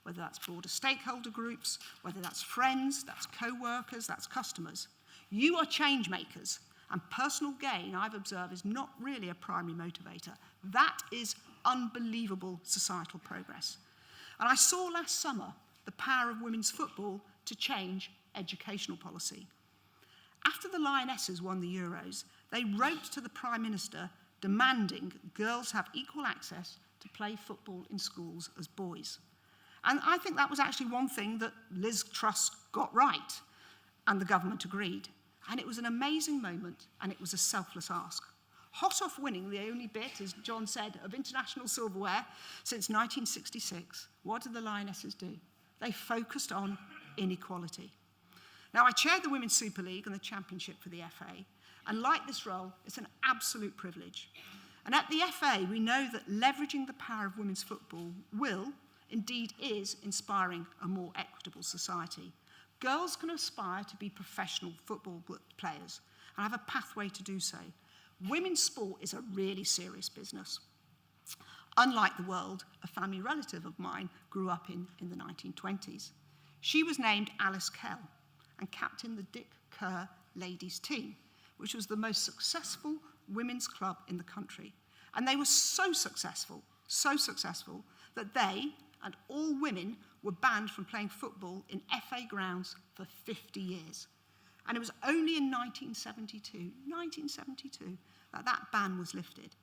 whether that's broader stakeholder groups, whether that's friends, that's co-workers, that's customers. You are change makers, and personal gain, I've observed, is not really a primary motivator. That is unbelievable societal progress. And I saw last summer the power of women's football to change educational policy. After the Lionesses won the Euros, they wrote to the Prime Minister demanding girls have equal access to play football in schools as boys. And I think that was actually one thing that Liz Truss got right, and the government agreed. And it was an amazing moment, and it was a selfless ask. Hot off winning the only bit, as John said, of international silverware since 1966, what did the Lionesses do? They focused on inequality. Now, I chaired the Women's Super League and the Championship for the FA, and like this role, it's an absolute privilege. And at the FA, we know that leveraging the power of women's football will, indeed is, inspiring a more equitable society. Girls can aspire to be professional football players and have a pathway to do so. Women's sport is a really serious business. Unlike the world a family relative of mine grew up in the 1920s. She was named Alice Kell and captained the Dick Kerr ladies team, which was the most successful women's club in the country. And they were so successful that they and all women were banned from playing football in FA grounds for 50 years. And it was only in 1972, that ban was lifted.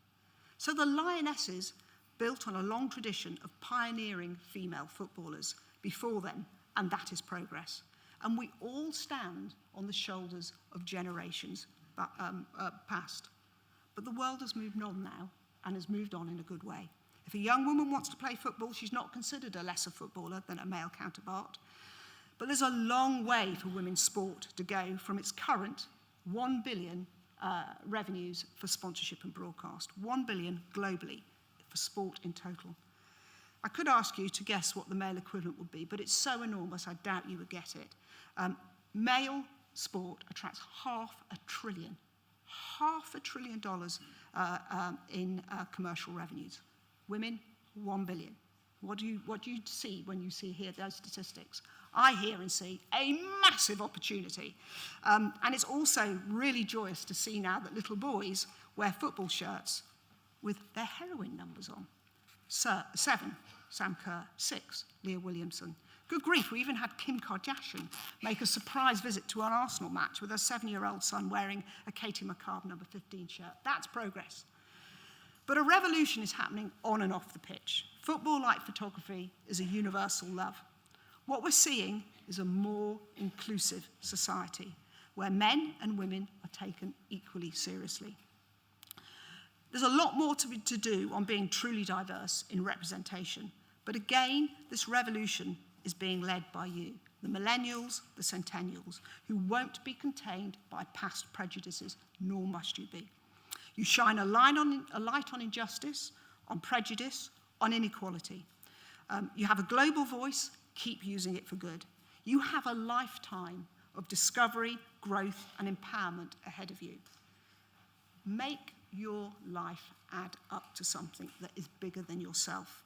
So the Lionesses built on a long tradition of pioneering female footballers before then, and that is progress. And we all stand on the shoulders of generations past. But the world has moved on now, and has moved on in a good way. If a young woman wants to play football, she's not considered a lesser footballer than a male counterpart. But there's a long way for women's sport to go from its current 1 billion revenues for sponsorship and broadcast, 1 billion globally for sport in total. I could ask you to guess what the male equivalent would be, but it's so enormous I doubt you would get it. Male sport attracts $500 billion in commercial revenues. Women, 1 billion. What do you see when you hear those statistics? I hear and see a massive opportunity. And it's also really joyous to see now that little boys wear football shirts with their heroine numbers on. 7, Sam Kerr. 6, Leah Williamson. Good grief, we even had Kim Kardashian make a surprise visit to an Arsenal match with her 7-year-old son wearing a Katie McCabe number 15 shirt. That's progress. But a revolution is happening on and off the pitch. Football, like photography, is a universal love. What we're seeing is a more inclusive society where men and women are taken equally seriously. There's a lot more to do on being truly diverse in representation. But again, this revolution is being led by you, the millennials, the centennials, who won't be contained by past prejudices, nor must you be. You shine a light on injustice, on prejudice, on inequality. You have a global voice, keep using it for good. You have a lifetime of discovery, growth, and empowerment ahead of you. Make your life add up to something that is bigger than yourself.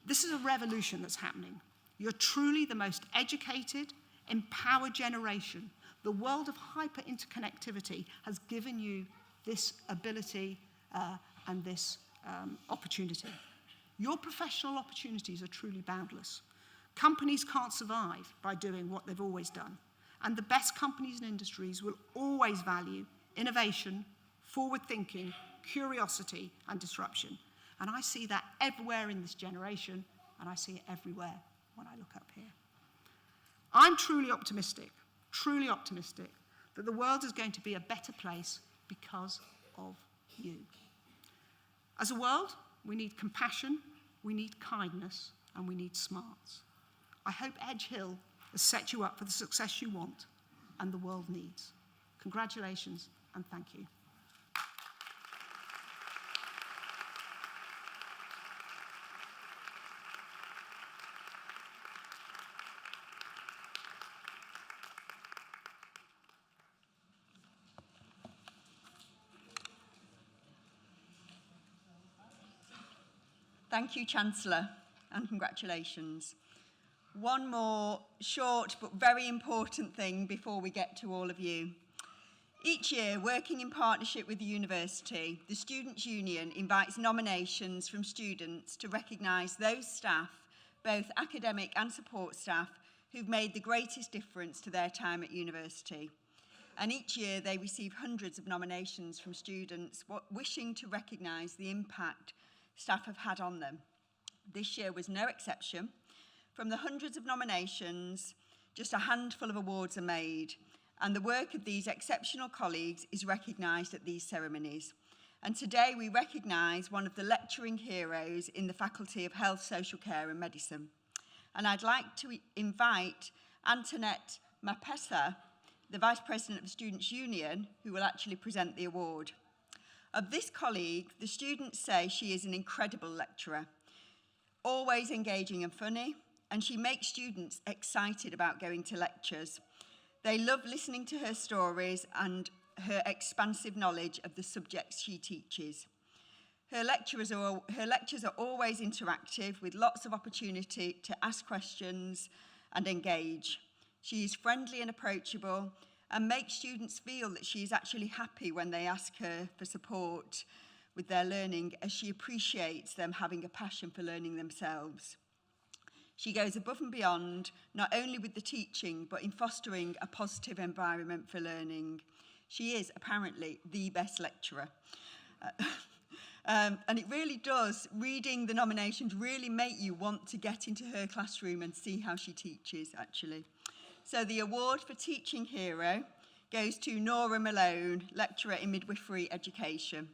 This is a revolution that's happening. You're truly the most educated, empowered generation. The world of hyper-interconnectivity has given you this ability and this opportunity. Your professional opportunities are truly boundless. Companies can't survive by doing what they've always done. And the best companies and industries will always value innovation, forward thinking, curiosity, and disruption. And I see that everywhere in this generation, and I see it everywhere when I look up here. I'm truly optimistic that the world is going to be a better place because of you. As a world, we need compassion, we need kindness, and we need smarts. I hope Edge Hill has set you up for the success you want and the world needs. Congratulations and thank you. Thank you, Chancellor, and congratulations. One more short but very important thing before we get to all of you. Each year, working in partnership with the university, the Students' Union invites nominations from students to recognise those staff, both academic and support staff, who've made the greatest difference to their time at university. And each year they receive hundreds of nominations from students wishing to recognise the impact staff have had on them. This year was no exception. From the hundreds of nominations, just a handful of awards are made, and the work of these exceptional colleagues is recognised at these ceremonies. And today we recognise one of the lecturing heroes in the Faculty of Health, Social Care and Medicine. And I'd like to invite Antoinette Mapesa, the Vice President of the Students' Union, who will actually present the award. Of this colleague, the students say she is an incredible lecturer, always engaging and funny, and she makes students excited about going to lectures. They love listening to her stories and her expansive knowledge of the subjects she teaches. Her lectures are always interactive with lots of opportunity to ask questions and engage. She is friendly and approachable and makes students feel that she is actually happy when they ask her for support with their learning, as she appreciates them having a passion for learning themselves. She goes above and beyond, not only with the teaching, but in fostering a positive environment for learning. She is apparently the best lecturer. And it really does, reading the nominations, really make you want to get into her classroom and see how she teaches, actually. So the award for Teaching Hero goes to Nora Malone, lecturer in midwifery education.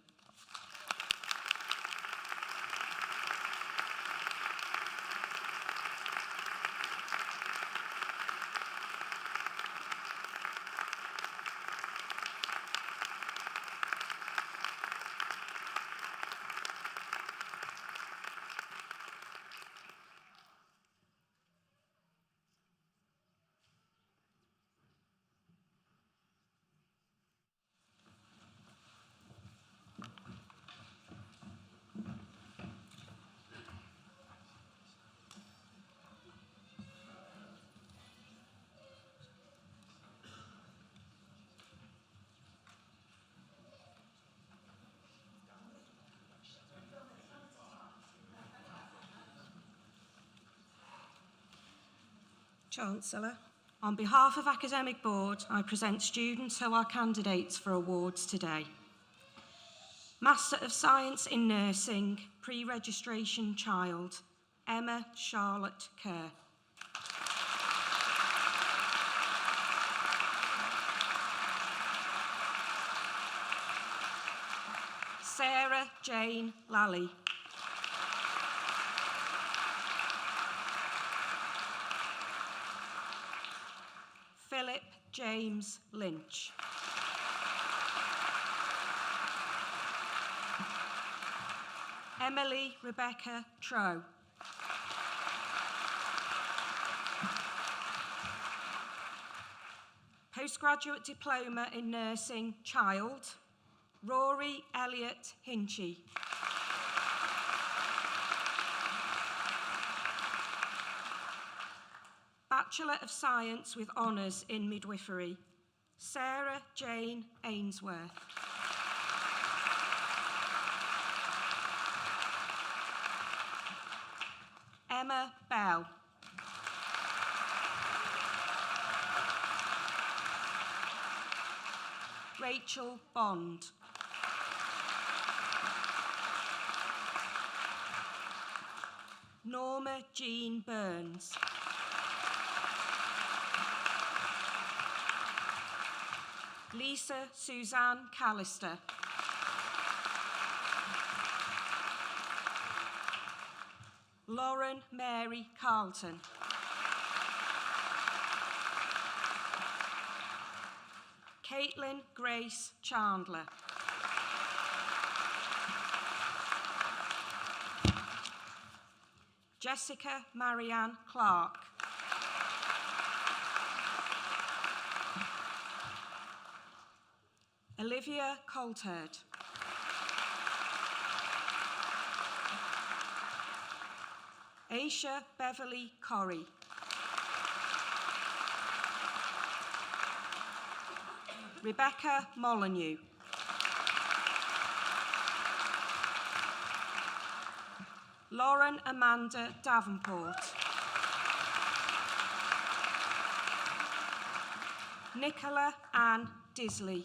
Chancellor, on behalf of Academic Board, I present students who are candidates for awards today. Master of Science in Nursing, Pre-Registration Child, Emma Charlotte Kerr. Sarah Jane Lally. Philip James Lynch. Emily Rebecca Trow. Postgraduate Diploma in Nursing Child, Rory Elliott Hinchy. Bachelor of Science with Honours in Midwifery, Sarah Jane Ainsworth. Emma Bell. Rachel Bond. Norma Jean Burns. Lisa Suzanne Callister. Lauren Mary Carlton. Caitlin Grace Chandler. Jessica Marianne Clark. Olivia Coulthard. Aisha Beverly Corrie. Rebecca Molyneux. Lauren Amanda Davenport. Nicola Ann Disley.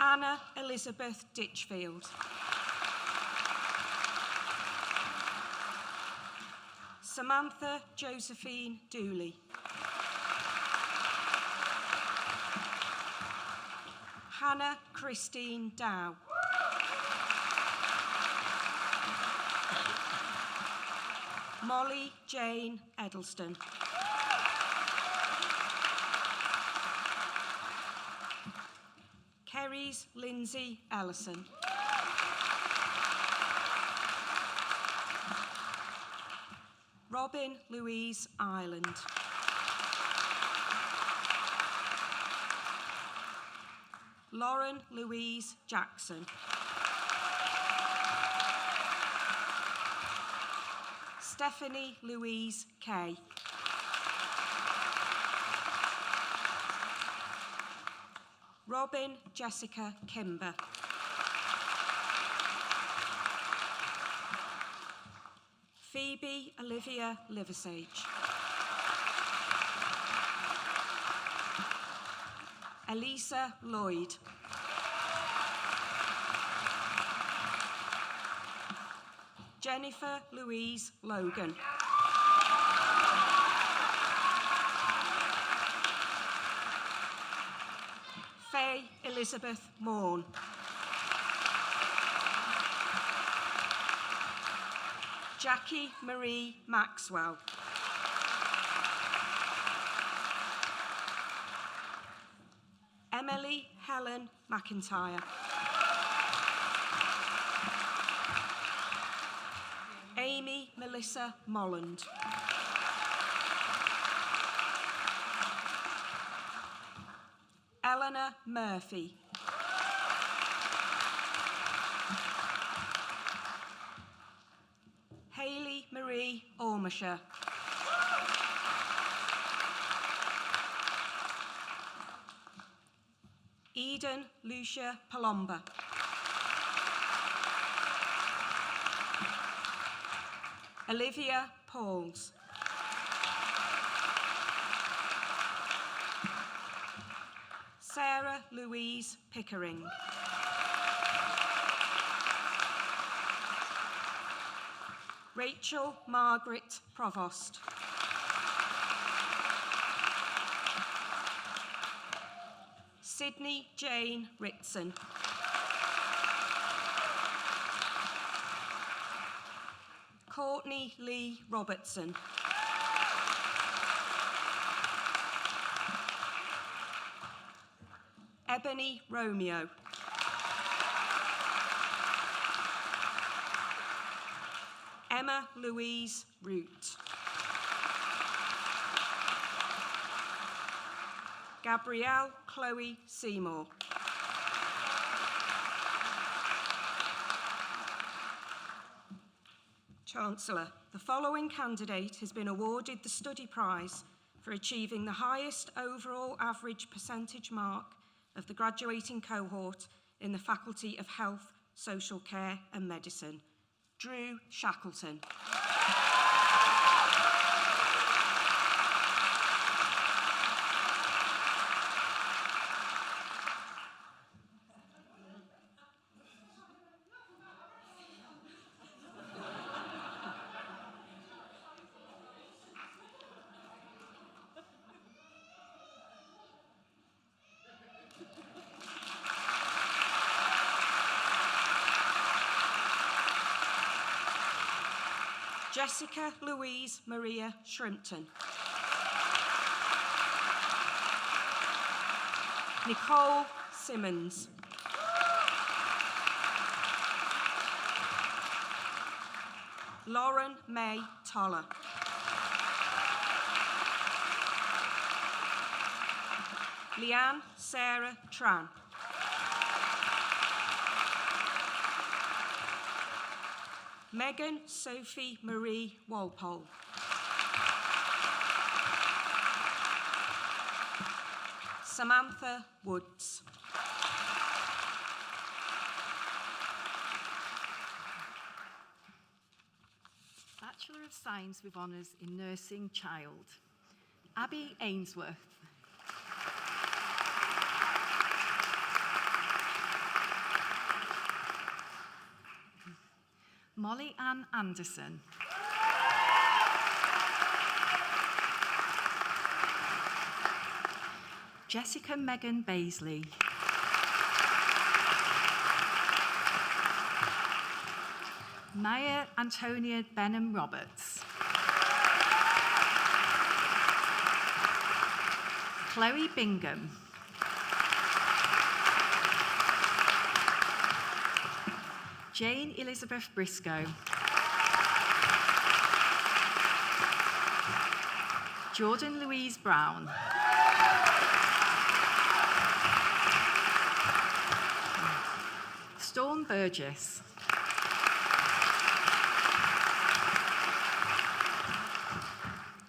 Anna Elizabeth Ditchfield. Samantha Josephine Dooley. Hannah Christine Dow. Molly Jane Edelston. Kerry's Lindsay Ellison. Robin Louise Ireland. Lauren Louise Jackson. Stephanie Louise Kay. Robin Jessica Kimber. Phoebe Olivia Liversage. Elisa Lloyd. Jennifer Louise Logan. Faye Elizabeth Morn. Jackie Marie Maxwell. Emily Helen McIntyre. Amy Melissa Molland. Eleanor Murphy. Hayley Marie Ormisher. Eden Lucia Palomba. Olivia Pauls. Sarah Louise Pickering. Rachel Margaret Provost. Sydney Jane Ritson. Courtney Lee Robertson. Ebony Romeo. Emma Louise Root. Gabrielle Chloe Seymour. Chancellor, the following candidate has been awarded the Study Prize for achieving the highest overall average percentage mark of the graduating cohort in the Faculty of Health, Social Care and Medicine. Drew Shackleton. Jessica Louise Maria Shrimpton. Nicole Simmons. Lauren May Toller. Leanne Sarah Tran. Megan Sophie Marie Walpole. Samantha Woods. Bachelor of Science with Honours in Nursing Child. Abby Ainsworth. Molly Ann Anderson. Jessica Megan Baisley. Maya Antonia Benham Roberts. Chloe Bingham. Jane Elizabeth Briscoe. Jordan Louise Brown. Storm Burgess.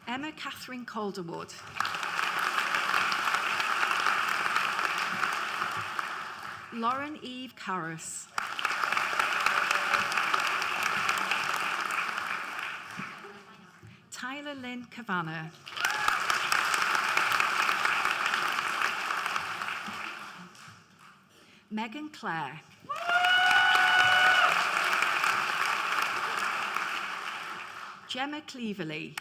Emma Catherine Calderwood. Lauren Eve Carras. Tyler Lynn Kavanagh. Megan Clare. Gemma Cleaverley.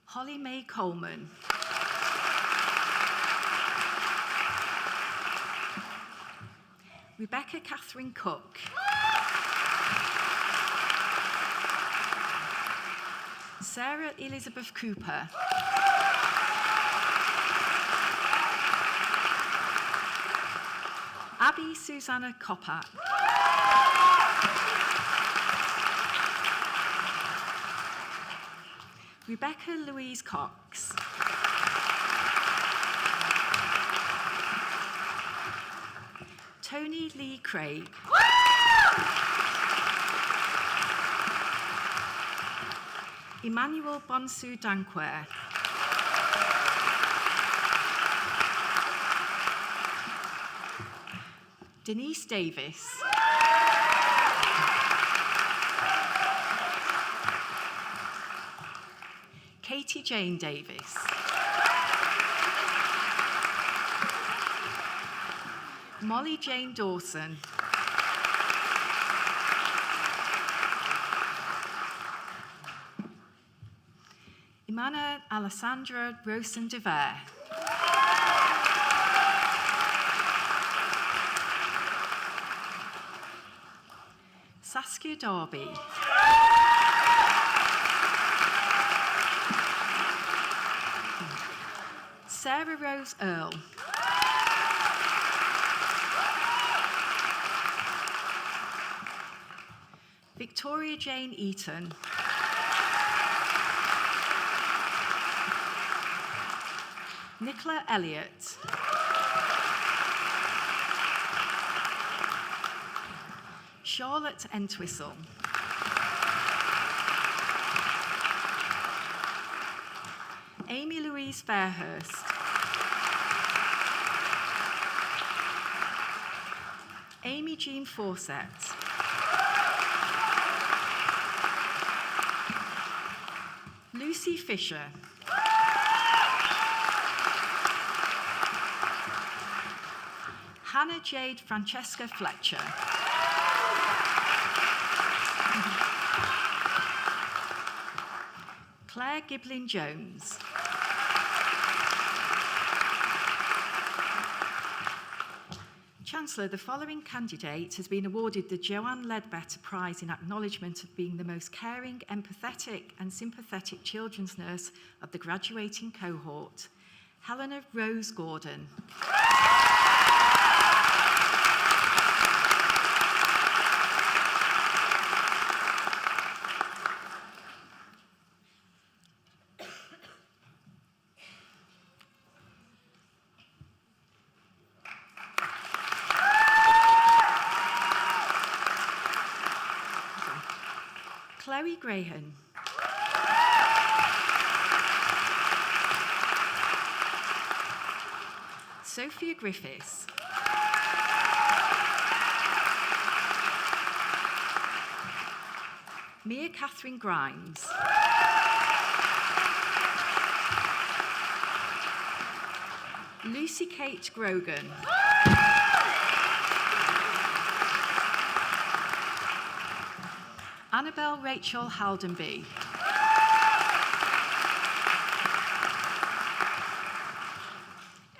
Holly Mae Coleman. Rebecca Catherine Cook. Sarah Elizabeth Cooper. Abby Susanna Coppack. Rebecca Louise Cox. Tony Lee Craig. Emmanuel Bonsu Dankwer. Denise Davis. Katie Jane Davis. Molly Jane Dawson. Imana Alessandra Rosen de Ver. Saskia Darby. Sarah Rose Earl. Victoria Jane Eaton. Nicola Elliott. Charlotte Entwistle. Amy Louise Fairhurst. Amy Jean Fawcett. Lucy Fisher. Hannah Jade Francesca Fletcher. Claire Giblin Jones. Chancellor, the following candidate has been awarded the Joanne Ledbetter Prize in acknowledgement of being the most caring, empathetic and sympathetic children's nurse of the graduating cohort. Helena Rose Gordon. Chloe Graham. Sophia Griffiths. Mia Catherine Grimes. Lucy Kate Grogan. Annabelle Rachel Haldenby.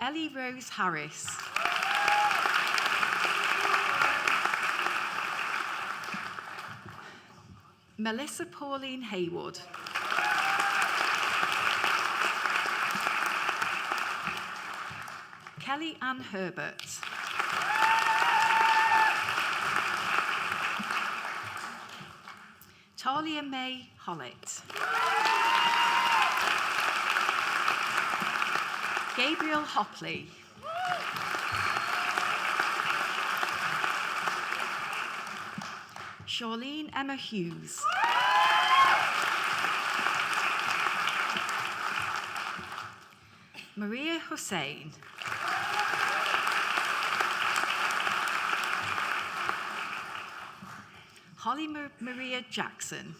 Ellie Rose Harris. Melissa Pauline Haywood. Kelly Ann Herbert. Talia May Hollett. Gabriel Hopley. Charlene Emma Hughes. Maria Hussein. Holly Maria Jackson.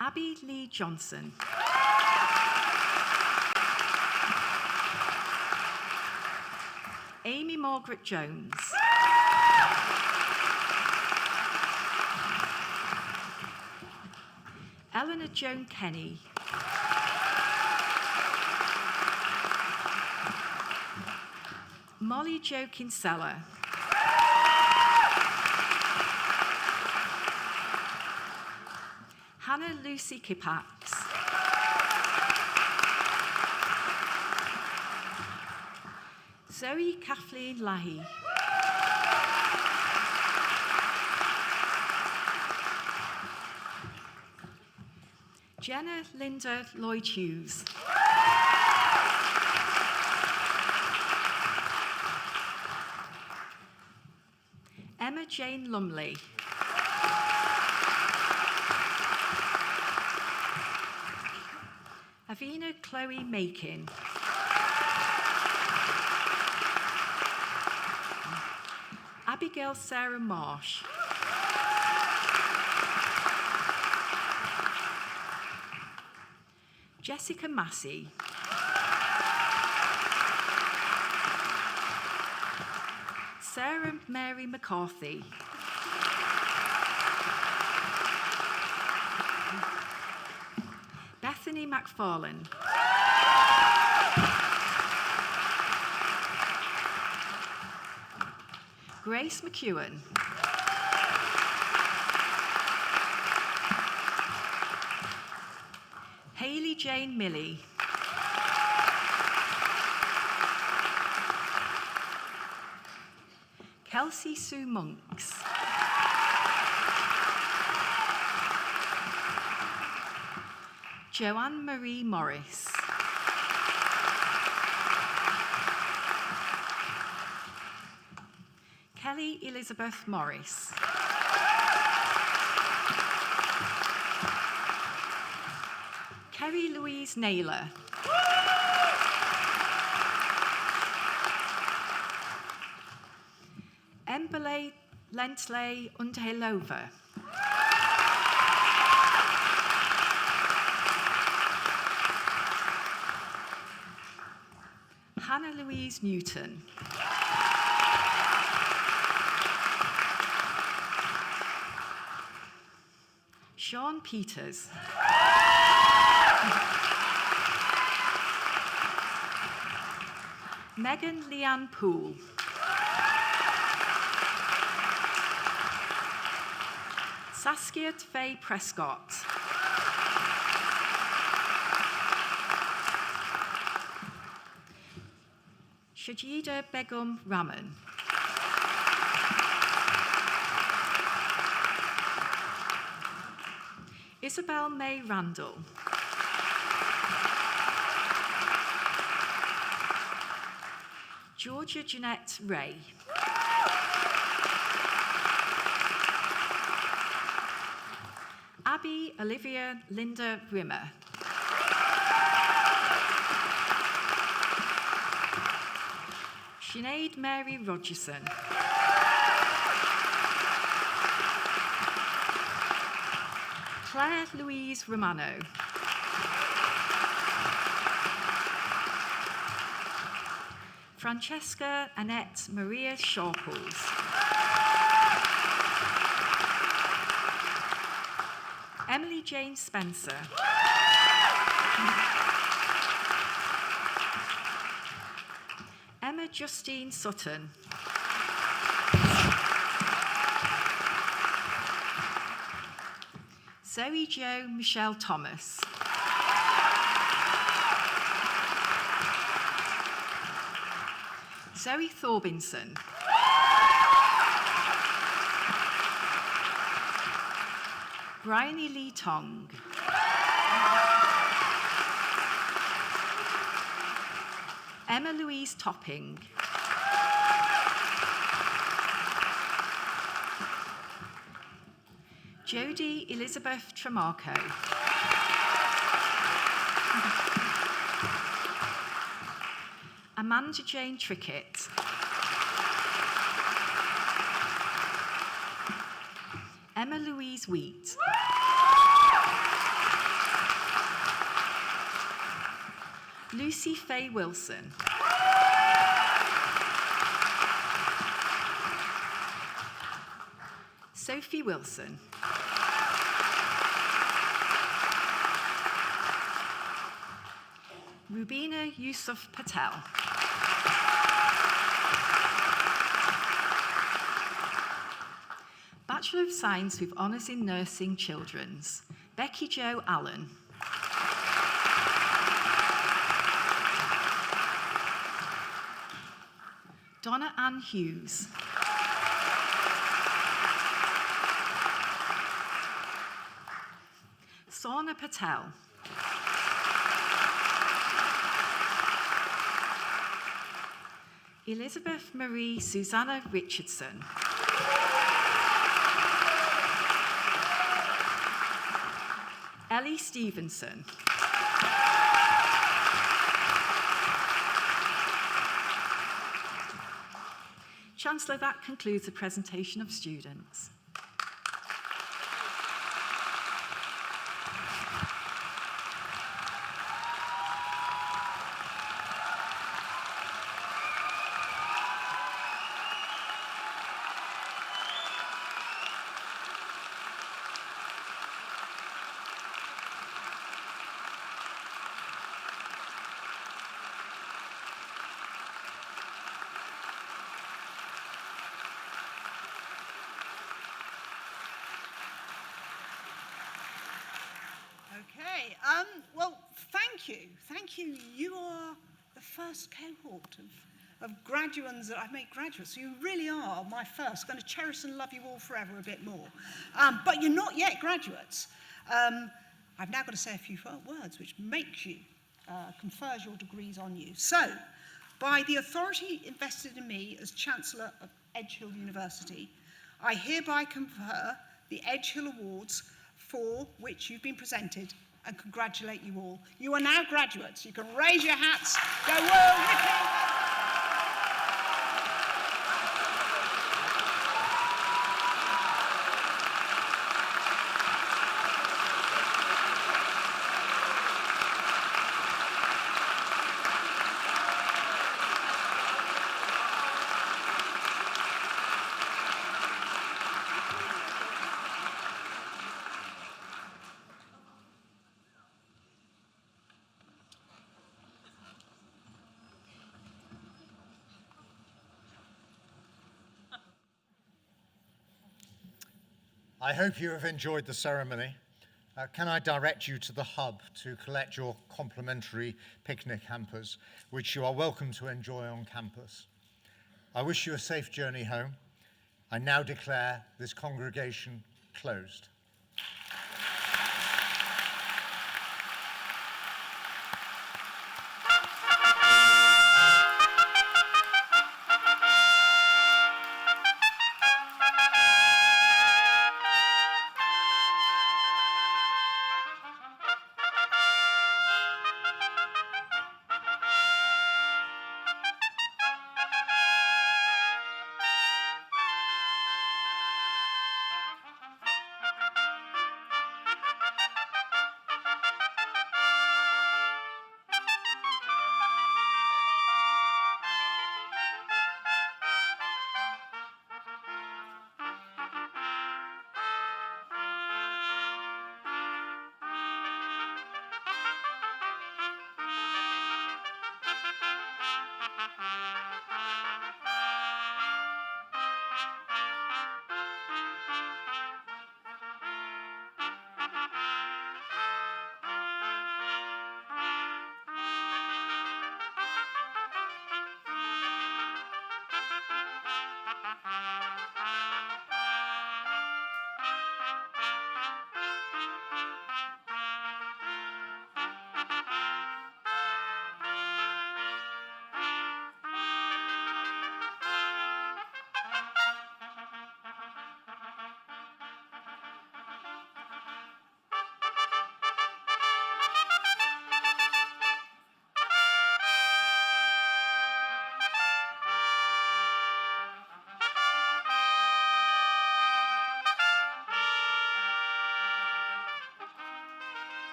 Abby Lee Johnson. Amy Margaret Jones. Eleanor Joan Kenny. Molly Jo Kinsella. Hannah Lucy Kipax. Zoe Kathleen Lahey. Jenna Linda Lloyd Hughes. Emma Jane Lumley. Avi Serena Chloe Makin. Abigail Sarah Marsh. Jessica Massey. Sarah Mary McCarthy. Bethany McFarlane. Grace McEwen. Hayley Jane Milley. Kelsey Sue Monks. Joanne Marie Morris. Kelly Elizabeth Morris. Kerry Louise Naylor. Emberley Lentley Underhillova. Hannah Louise Newton. Sean Peters. Megan Leanne Poole. Saskia Faye Prescott. Shajida Begum Rahman. Isabel May Randall. Georgia Jeanette Ray. Abby Olivia Linda Rimmer. Sinead Mary Rogerson. Claire Louise Romano. Francesca Annette Maria Sharples. Emily Jane Spencer. Emma Justine Sutton. Zoe Jo Michelle Thomas. Zoe Thorbinson. Bryony Lee Tong. Emma Louise Topping. Jodie Elizabeth Tremarco. Amanda Jane Trickett. Emma Louise Wheat. Lucy Faye Wilson. Sophie Wilson. Rubina Yusuf Patel. Bachelor of Science with Honours in Nursing Children's, Becky Jo Allen. Donna Ann Hughes. Sauna Patel. Elizabeth Marie Susanna Richardson. Ellie Stevenson. Chancellor, that concludes the presentation of students. Okay, well, thank you. Thank you. You are the first cohort of graduands that I've made graduates. So you really are my first. I'm going to cherish and love you all forever a bit more. But you're not yet graduates. I've now got to say a few words which makes you, confers your degrees on you. So, by the authority invested in me as Chancellor of Edge Hill University, I hereby confer the Edge Hill Awards for which you've been presented and congratulate you all. You are now graduates. You can raise your hats. Go well, Ricky. I hope you have enjoyed the ceremony. Can I direct you to the hub to collect your complimentary picnic hampers, which you are welcome to enjoy on campus. I wish you a safe journey home. I now declare this congregation closed.